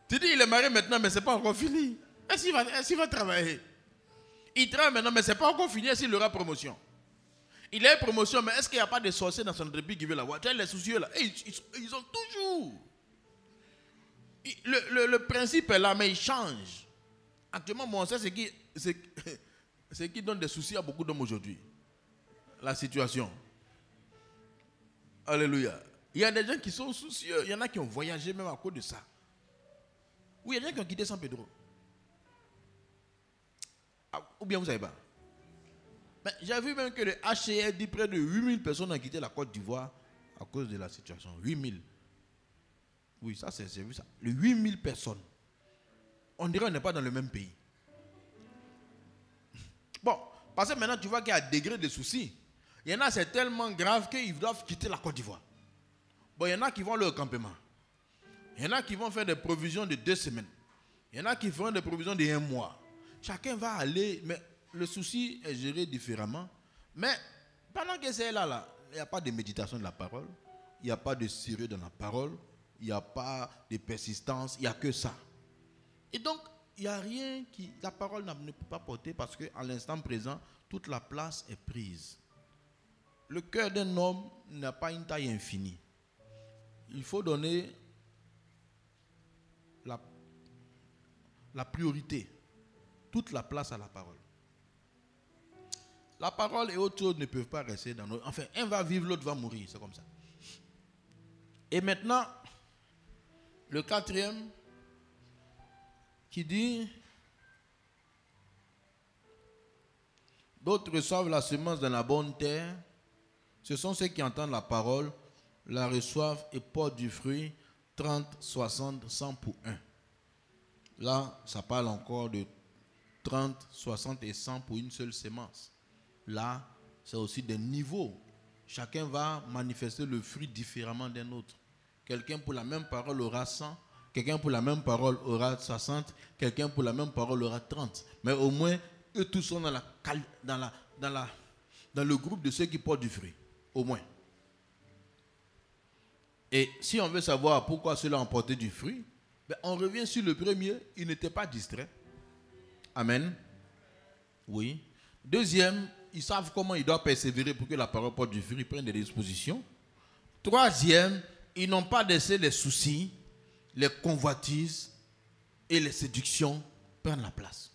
Tu dis, il est marié maintenant, mais ce n'est pas encore fini. Est-ce qu'il va travailler? Il travaille maintenant, mais ce n'est pas encore fini. Est-ce qu'il aura promotion? Il a une promotion, mais est-ce qu'il n'y a pas de sorciers dans son entreprise qui veulent l'avoir? Tu as les soucieux là. Ils ont toujours. Le principe est là, mais il change. Actuellement, bon, c'est ce qui donne des soucis à beaucoup d'hommes aujourd'hui. La situation. Alléluia. Il y a des gens qui sont soucieux. Il y en a qui ont voyagé même à cause de ça. Oui, il y a des gens qui ont quitté San Pedro. Ou bien vous ne savez pas. J'ai vu même que le HCR dit près de 8000 personnes ont quitté la Côte d'Ivoire à cause de la situation. 8000. Oui, ça c'est vu ça. Les 8000 personnes. On dirait qu'on n'est pas dans le même pays. Bon, parce que maintenant tu vois qu'il y a un degré de soucis. Il y en a, c'est tellement grave qu'ils doivent quitter la Côte d'Ivoire. Bon, il y en a qui vont leur campement. Il y en a qui vont faire des provisions de 2 semaines. Il y en a qui feront des provisions de 1 mois. Chacun va aller, mais le souci est géré différemment Mais pendant que c'est là, il n'y a pas de méditation de la parole, il n'y a pas de sérieux dans la parole, il n'y a pas de persistance, il n'y a que ça. Et donc, il n'y a rien qui... La parole ne peut pas porter parce qu'à l'instant présent, toute la place est prise. Le cœur d'un homme n'a pas une taille infinie. Il faut donner la priorité, toute la place à la parole. La parole et autre chose ne peuvent pas rester dans nos... Enfin, un va vivre, l'autre va mourir, c'est comme ça. Et maintenant, le quatrième qui dit: d'autres reçoivent la semence dans la bonne terre. Ce sont ceux qui entendent la parole, la reçoivent et portent du fruit 30, 60, 100 pour un. Là, ça parle encore de 30, 60 et 100 pour une seule semence. Là, c'est aussi des niveaux. Chacun va manifester le fruit différemment d'un autre. Quelqu'un pour la même parole aura 100, quelqu'un pour la même parole aura 60, quelqu'un pour la même parole aura 30. Mais au moins, eux tous sont dans le groupe de ceux qui portent du fruit. Au moins. Et si on veut savoir pourquoi ceux-là ont porté du fruit, ben on revient sur le premier, il n'était pas distrait. Amen. Oui. Deuxième, ils savent comment ils doivent persévérer pour que la parole porte du fruit, ils prennent des dispositions. Troisième, ils n'ont pas laissé les soucis, les convoitises et les séductions prendre la place.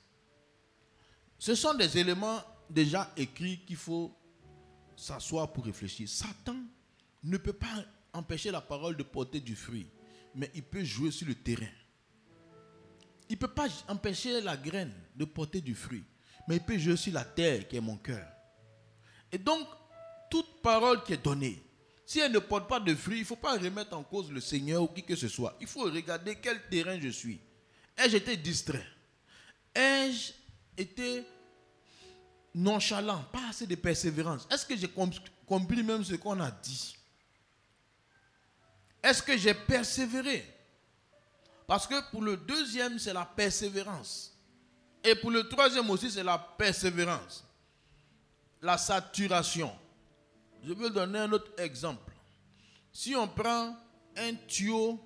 Ce sont des éléments déjà écrits qu'il faut s'asseoir pour réfléchir. Satan ne peut pas empêcher la parole de porter du fruit, mais il peut jouer sur le terrain. Il ne peut pas empêcher la graine de porter du fruit, mais il peut jouer sur la terre qui est mon cœur. Et donc, toute parole qui est donnée, si elle ne porte pas de fruit, il ne faut pas remettre en cause le Seigneur ou qui que ce soit. Il faut regarder quel terrain je suis. Ai-je été distrait? Ai-je été nonchalant? Pas assez de persévérance. Est-ce que j'ai compris même ce qu'on a dit? Est-ce que j'ai persévéré? Parce que pour le deuxième, c'est la persévérance. Et pour le troisième aussi, c'est la persévérance. La saturation. Je vais donner un autre exemple. Si on prend un tuyau,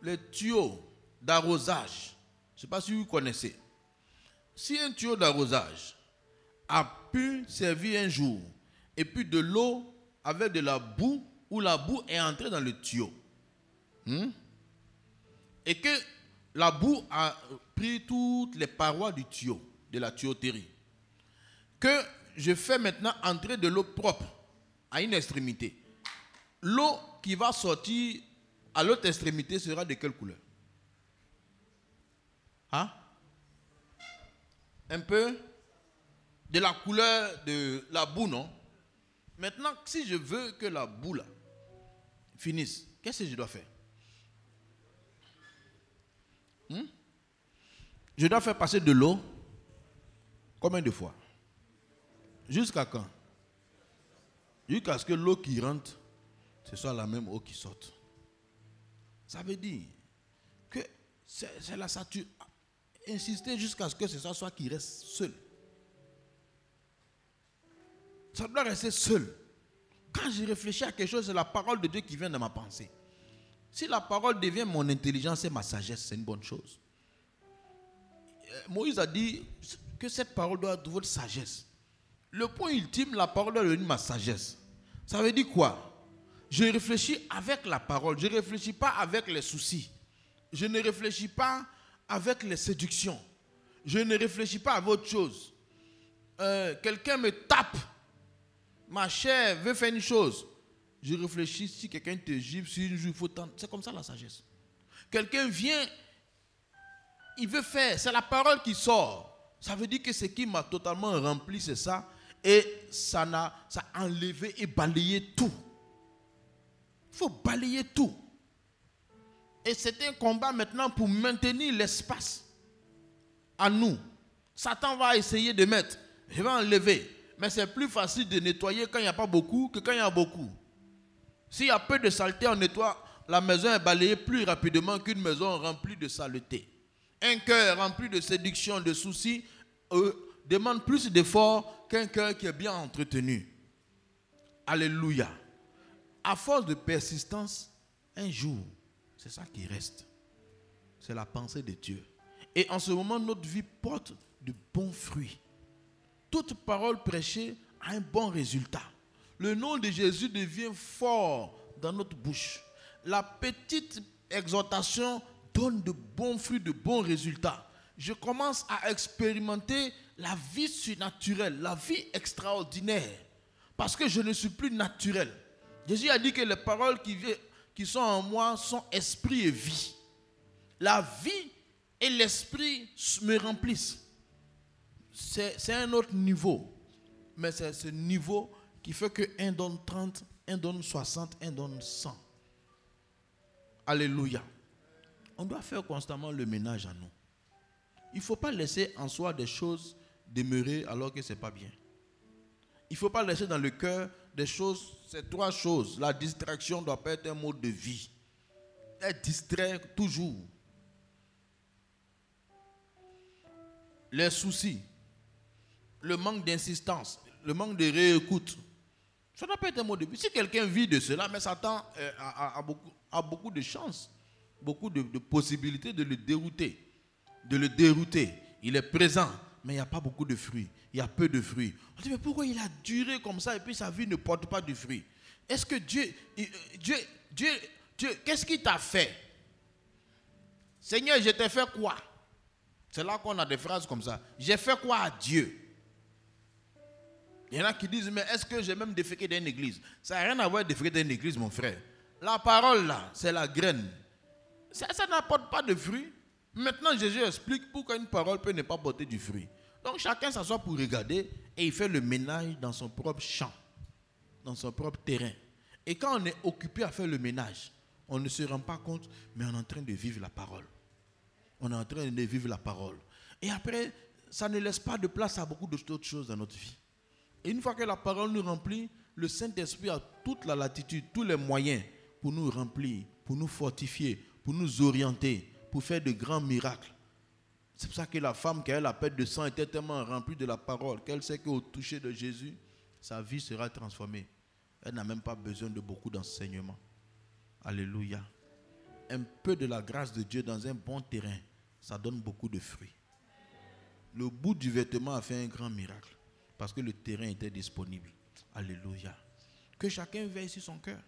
les tuyaux d'arrosage, je ne sais pas si vous connaissez. Si un tuyau d'arrosage a pu servir un jour, et puis de l'eau avec de la boue, où la boue est entrée dans le tuyau, et que la boue a pris toutes les parois du tuyau, de la tuyauterie, que je fais maintenant entrer de l'eau propre à une extrémité. L'eau qui va sortir à l'autre extrémité sera de quelle couleur? Hein? Un peu de la couleur de la boue, non? Maintenant, si je veux que la boue là finisse, qu'est-ce que je dois faire? Je dois faire passer de l'eau combien de fois? Jusqu'à quand? Jusqu'à ce que l'eau qui rentre, ce soit la même eau qui sorte. Ça veut dire que c'est la saturation. Insister jusqu'à ce que ce soit qui reste seul. Ça doit rester seul. Quand je réfléchis à quelque chose, c'est la parole de Dieu qui vient dans ma pensée. Si la parole devient mon intelligence et ma sagesse, c'est une bonne chose. Moïse a dit que cette parole doit être votre sagesse. Le point ultime, la parole doit devenir ma sagesse. Ça veut dire quoi? Je réfléchis avec la parole. Je ne réfléchis pas avec les soucis. Je ne réfléchis pas avec les séductions. Je ne réfléchis pas à autre chose. Quelqu'un me tape. Ma chair veut faire une chose. Je réfléchis, si quelqu'un te gifle, si un jour il faut tenter. C'est comme ça la sagesse. Quelqu'un vient, il veut faire, c'est la parole qui sort. Ça veut dire que ce qui m'a totalement rempli, c'est ça. Et ça a enlevé et balayé tout. Il faut balayer tout. Et c'est un combat maintenant pour maintenir l'espace à nous. Satan va essayer de mettre, je vais enlever. Mais c'est plus facile de nettoyer quand il n'y a pas beaucoup que quand il y a beaucoup. S'il y a peu de saleté, on nettoie, la maison est balayée plus rapidement qu'une maison remplie de saleté. Un cœur rempli de séduction, de soucis, demande plus d'efforts qu'un cœur qui est bien entretenu. Alléluia. À force de persistance, un jour, c'est ça qui reste. C'est la pensée de Dieu. Et en ce moment, notre vie porte de bons fruits. Toute parole prêchée a un bon résultat. Le nom de Jésus devient fort dans notre bouche. La petite exhortation donne de bons fruits, de bons résultats. Je commence à expérimenter la vie surnaturelle, la vie extraordinaire. Parce que je ne suis plus naturel. Jésus a dit que les paroles qui sont en moi sont esprit et vie. La vie et l'esprit me remplissent. C'est un autre niveau. Mais c'est ce niveau qui fait que un donne 30, un donne 60, un donne 100. Alléluia. On doit faire constamment le ménage en nous. Il ne faut pas laisser en soi des choses demeurer alors que ce n'est pas bien. Il ne faut pas laisser dans le cœur des choses, ces trois choses. La distraction doit pas être un mode de vie. Être distrait toujours. Les soucis, le manque d'insistance, le manque de réécoute, ça ne doit pas être un mode de vie. Si quelqu'un vit de cela, mais Satan a beaucoup de chances, beaucoup de possibilités de le dérouter. Il est présent, mais il n'y a pas beaucoup de fruits. Il y a peu de fruits. On dit, mais pourquoi il a duré comme ça et puis sa vie ne porte pas de fruits? Est-ce que Dieu, qu'est-ce qu'il t'a fait? Seigneur, je t'ai fait quoi? C'est là qu'on a des phrases comme ça. J'ai fait quoi à Dieu? Il y en a qui disent, mais est-ce que j'ai même déféqué dans une église? Ça n'a rien à voir avec déféquer dans une église, mon frère. La parole là, c'est la graine. Ça n'apporte pas de fruits. Maintenant, Jésus explique pourquoi une parole peut ne pas porter du fruit. Donc, chacun s'assoit pour regarder et il fait le ménage dans son propre champ, dans son propre terrain. Et quand on est occupé à faire le ménage, on ne se rend pas compte, mais on est en train de vivre la parole. On est en train de vivre la parole. Et après, ça ne laisse pas de place à beaucoup d'autres choses dans notre vie. Et une fois que la parole nous remplit, le Saint-Esprit a toute la latitude, tous les moyens pour nous remplir, pour nous fortifier, pour nous orienter, pour faire de grands miracles. C'est pour ça que la femme qui avait la perte de sang était tellement remplie de la parole qu'elle sait qu'au toucher de Jésus, sa vie sera transformée. Elle n'a même pas besoin de beaucoup d'enseignements. Alléluia. Un peu de la grâce de Dieu dans un bon terrain, ça donne beaucoup de fruits. Le bout du vêtement a fait un grand miracle parce que le terrain était disponible. Alléluia. Que chacun veille sur son cœur.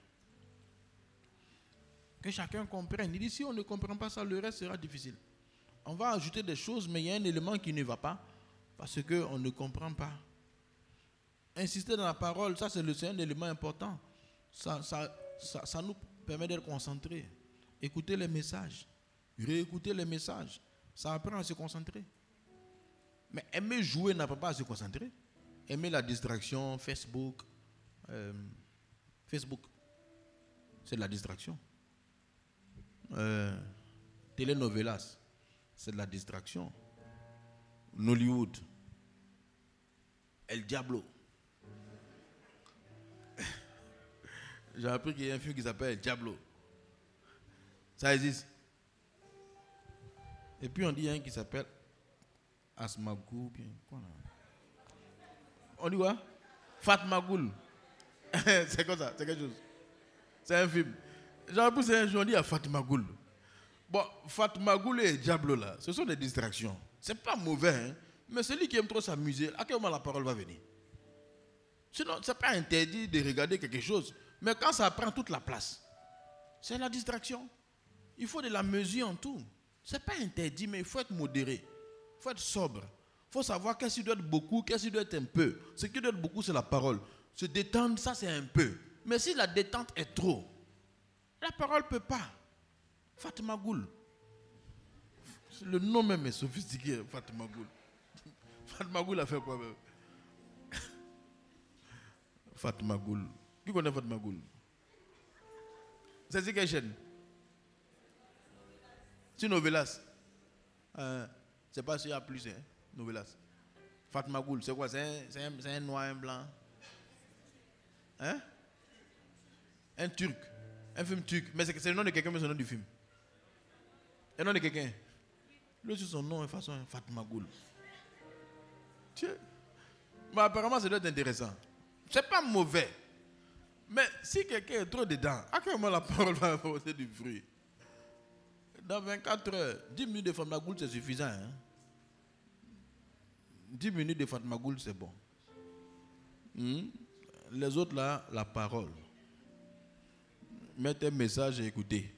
Que chacun comprenne. Il dit, si on ne comprend pas ça, le reste sera difficile. On va ajouter des choses, mais il y a un élément qui ne va pas parce qu'on ne comprend pas. Insister dans la parole, ça c'est un élément important. Ça nous permet d'être concentrés. Écouter les messages, réécouter les messages, ça apprend à se concentrer. Mais aimer jouer n'apprend pas à se concentrer. Aimer la distraction, Facebook, c'est de la distraction. Telenovelas, c'est de la distraction. Nollywood, El Diablo. J'ai appris qu'il y a un film qui s'appelle El Diablo. Ça existe. Et puis on dit un qui s'appelle Asmagou. On dit quoi? Fatmagoul. C'est comme ça, c'est quelque chose. C'est un film. J'ai appris que c'est un jour, on dit à Fatmagoul. Bon, Fatmagoul et Diablo là, ce sont des distractions. C'est pas mauvais, hein? Mais celui qui aime trop s'amuser, à quel moment la parole va venir? Sinon, c'est pas interdit de regarder quelque chose. Mais quand ça prend toute la place, c'est la distraction. Il faut de la mesure en tout. Ce n'est pas interdit, mais il faut être modéré. Il faut être sobre. Il faut savoir qu'est-ce qui doit être beaucoup, qu'est-ce qui doit être un peu. Ce qui doit être beaucoup, c'est la parole. Se détendre, ça c'est un peu. Mais si la détente est trop, la parole ne peut pas. Fatmagoul. Le nom même est sophistiqué, Fatmagoul. Fatmagoul a fait quoi même? Fatmagoul. Qui connaît Fatmagoul? C'est quelle chaîne? C'est Novelas. C'est pas s'il y a plus, hein? Novelas. Fatmagoul, c'est quoi? C'est un noir, un blanc. Hein? Un turc. Un film turc. Mais c'est le nom de quelqu'un, mais c'est le nom du film. Le nom de quelqu'un. Lui aussi, son nom est façon Fatmagoul. Tiens. Mais apparemment, ça doit être intéressant. C'est pas mauvais. Mais si quelqu'un est trop dedans, à quel moment la parole va apporter du fruit? Dans 24 heures, 10 minutes de Fatmagoul, c'est suffisant. Hein? 10 minutes de Fatmagoul, c'est bon. Les autres là, la parole. Mettez un message et écoutez.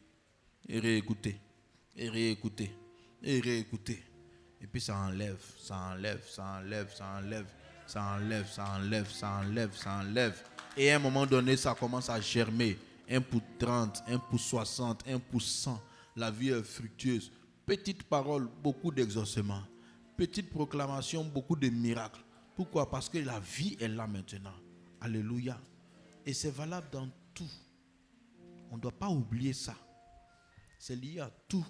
Et réécoutez. Et réécoutez. Et réécoutez. Et puis ça enlève, ça enlève, ça enlève, ça enlève, ça enlève, ça enlève, ça enlève, ça enlève. Et à un moment donné, ça commence à germer. 1 pour 30, 1 pour 60, 1 pour 100. La vie est fructueuse. Petite parole, beaucoup d'exaucement. Petite proclamation, beaucoup de miracles. Pourquoi? Parce que la vie est là maintenant. Alléluia. Et c'est valable dans tout. On ne doit pas oublier ça. C'est lié à tout,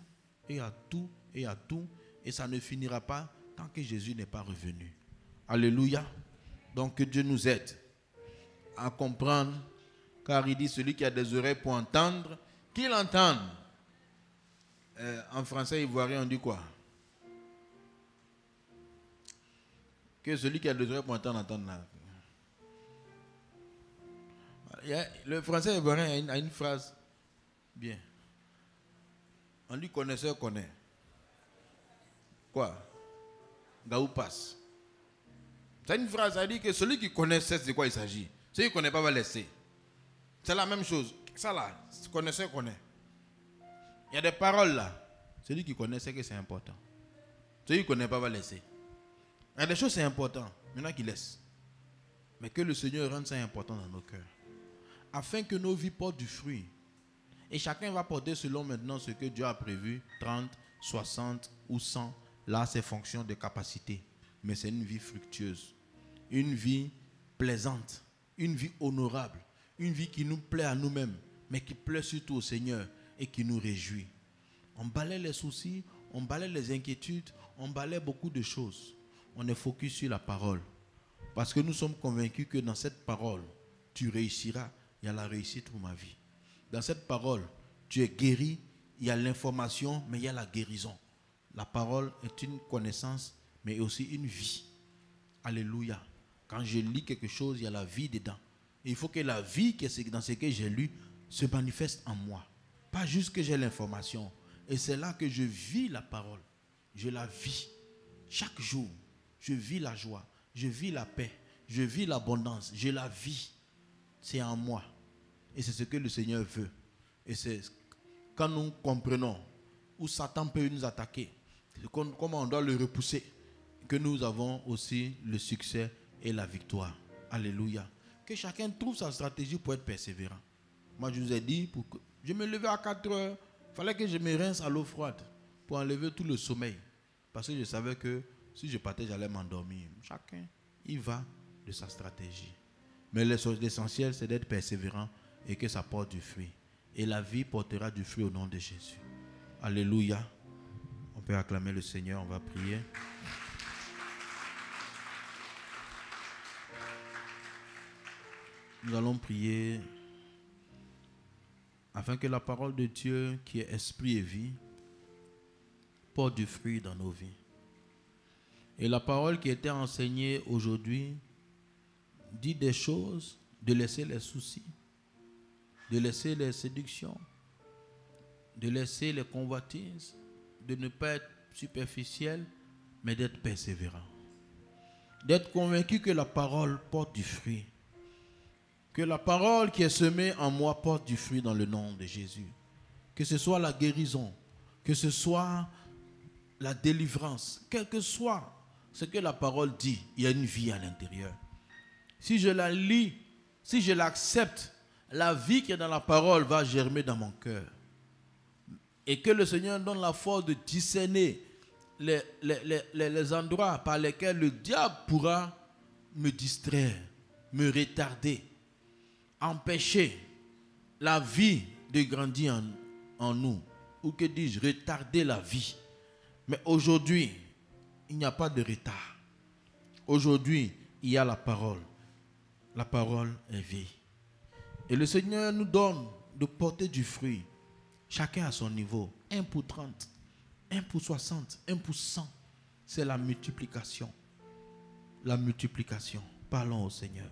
et à tout, et à tout. Et ça ne finira pas tant que Jésus n'est pas revenu. Alléluia. Donc que Dieu nous aide à comprendre. Car il dit, celui qui a des oreilles pour entendre, qu'il entende. En français ivoirien, on dit quoi? Que celui qui a des oreilles pour entendre, entende là. Le français ivoirien a une phrase. Bien. On dit connaisseur connaît. Quoi? Gaou passe. C'est une phrase, ça dit que celui qui connaît sait de quoi il s'agit. Celui qui ne connaît pas va laisser. C'est la même chose. Ça là, connaisseur connaît. Il y a des paroles là. Celui qui connaît sait que c'est important. Celui qui ne connaît pas va laisser. Il y a des choses c'est important. Maintenant qu'il laisse. Mais que le Seigneur rende ça important dans nos cœurs. Afin que nos vies portent du fruit. Et chacun va porter selon maintenant ce que Dieu a prévu. 30, 60 ou 100. Là, c'est fonction de capacité. Mais c'est une vie fructueuse. Une vie plaisante. Une vie honorable. Une vie qui nous plaît à nous-mêmes. Mais qui plaît surtout au Seigneur. Et qui nous réjouit. On balaie les soucis. On balaie les inquiétudes. On balaie beaucoup de choses. On est focus sur la parole. Parce que nous sommes convaincus que dans cette parole, tu réussiras. Il y a la réussite pour ma vie. Dans cette parole, tu es guéri. Il y a l'information, mais il y a la guérison. La parole est une connaissance, mais aussi une vie. Alléluia. Quand je lis quelque chose, il y a la vie dedans. Et il faut que la vie qui est dans ce que j'ai lu se manifeste en moi. Pas juste que j'ai l'information. Et c'est là que je vis la parole. Je la vis. Chaque jour, je vis la joie. Je vis la paix. Je vis l'abondance. Je la vis. C'est en moi. Et c'est ce que le Seigneur veut. Et c'est quand nous comprenons où Satan peut nous attaquer, comment on doit le repousser, que nous avons aussi le succès et la victoire. Alléluia. Que chacun trouve sa stratégie pour être persévérant. Moi, je vous ai dit, je me levais à 4 heures, il fallait que je me rince à l'eau froide pour enlever tout le sommeil. Parce que je savais que si je partais, j'allais m'endormir. Chacun, il va de sa stratégie. Mais l'essentiel, c'est d'être persévérant et que ça porte du fruit. Et la vie portera du fruit au nom de Jésus. Alléluia. On peut acclamer le Seigneur, on va prier. Nous allons prier afin que la parole de Dieu, qui est esprit et vie, porte du fruit dans nos vies. Et la parole qui était enseignée aujourd'hui dit des choses, de laisser les soucis, de laisser les séductions, de laisser les convoitises, de ne pas être superficiel, mais d'être persévérant. D'être convaincu que la parole porte du fruit. Que la parole qui est semée en moi porte du fruit dans le nom de Jésus. Que ce soit la guérison, que ce soit la délivrance, quel que soit ce que la parole dit, il y a une vie à l'intérieur. Si je la lis, si je l'accepte, la vie qui est dans la parole va germer dans mon cœur. Et que le Seigneur donne la force de discerner les endroits par lesquels le diable pourra me distraire, me retarder, empêcher la vie de grandir en nous. Ou que dis-je, retarder la vie. Mais aujourd'hui, il n'y a pas de retard. Aujourd'hui, il y a la parole. La parole est vie. Et le Seigneur nous donne de porter du fruit. Chacun à son niveau. 1 pour 30, 1 pour 60, 1 pour 100. C'est la multiplication. La multiplication. parlons au Seigneur.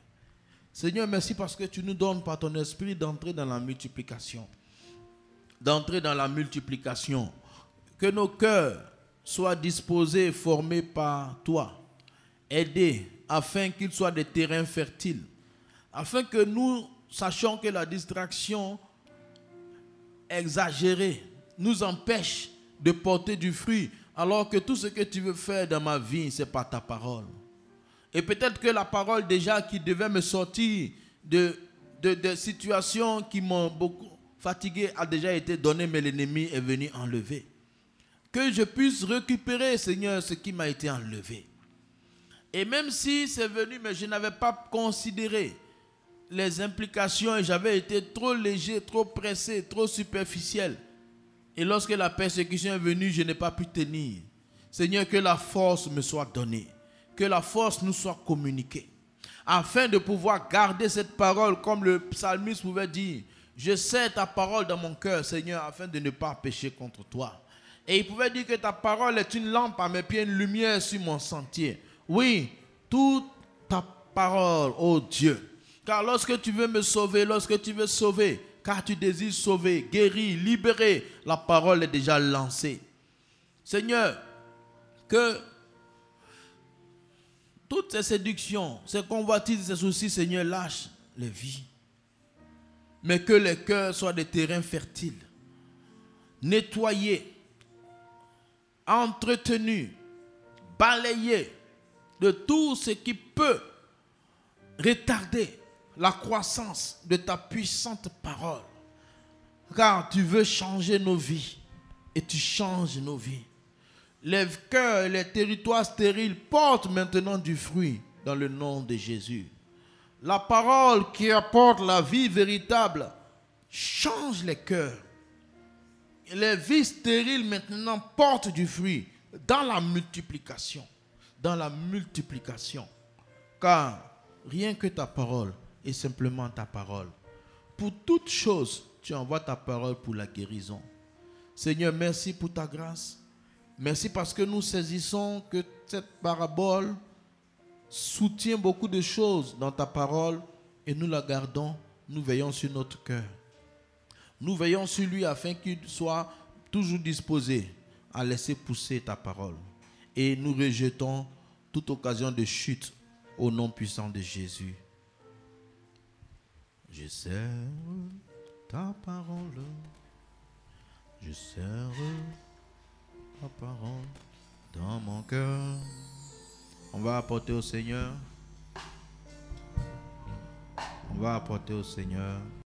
Seigneur, merci parce que tu nous donnes par ton esprit d'entrer dans la multiplication. D'entrer dans la multiplication. Que nos cœurs soient disposés et formés par toi. Aidés afin qu'ils soient des terrains fertiles. Afin que nous sachions que la distraction exagérée nous empêche de porter du fruit. Alors que tout ce que tu veux faire dans ma vie, c'est par ta parole. Et peut-être que la parole déjà qui devait me sortir de situations qui m'ont beaucoup fatigué a déjà été donnée, mais l'ennemi est venu enlever. Que je puisse récupérer, Seigneur, ce qui m'a été enlevé. Et même si c'est venu, mais je n'avais pas considéré les implications et j'avais été trop léger, trop pressé, trop superficiel. Et lorsque la persécution est venue, je n'ai pas pu tenir. Seigneur, que la force me soit donnée. Que la force nous soit communiquée. Afin de pouvoir garder cette parole, comme le psalmiste pouvait dire, je sais ta parole dans mon cœur, Seigneur, afin de ne pas pécher contre toi. Et il pouvait dire que ta parole est une lampe à mes pieds, une lumière sur mon sentier. Oui, toute ta parole, ô Dieu. Car lorsque tu veux me sauver, lorsque tu veux sauver, car tu désires sauver, guérir, libérer, la parole est déjà lancée. Seigneur, que toutes ces séductions, ces convoitises, ces soucis, Seigneur, lâche les vies. Mais que les cœurs soient des terrains fertiles, nettoyés, entretenus, balayés de tout ce qui peut retarder la croissance de ta puissante parole. Car tu veux changer nos vies et tu changes nos vies. Les cœurs et les territoires stériles portent maintenant du fruit dans le nom de Jésus. La parole qui apporte la vie véritable change les cœurs. Les vies stériles maintenant portent du fruit dans la multiplication. Dans la multiplication. Car rien que ta parole est simplement ta parole. Pour toute chose, tu envoies ta parole pour la guérison. Seigneur, merci pour ta grâce. Merci parce que nous saisissons que cette parabole soutient beaucoup de choses dans ta parole et nous la gardons, nous veillons sur notre cœur. Nous veillons sur lui afin qu'il soit toujours disposé à laisser pousser ta parole. Et nous rejetons toute occasion de chute au nom puissant de Jésus. Je serre ta parole, je serre ta parole dans mon cœur. On va apporter au Seigneur. On va apporter au Seigneur.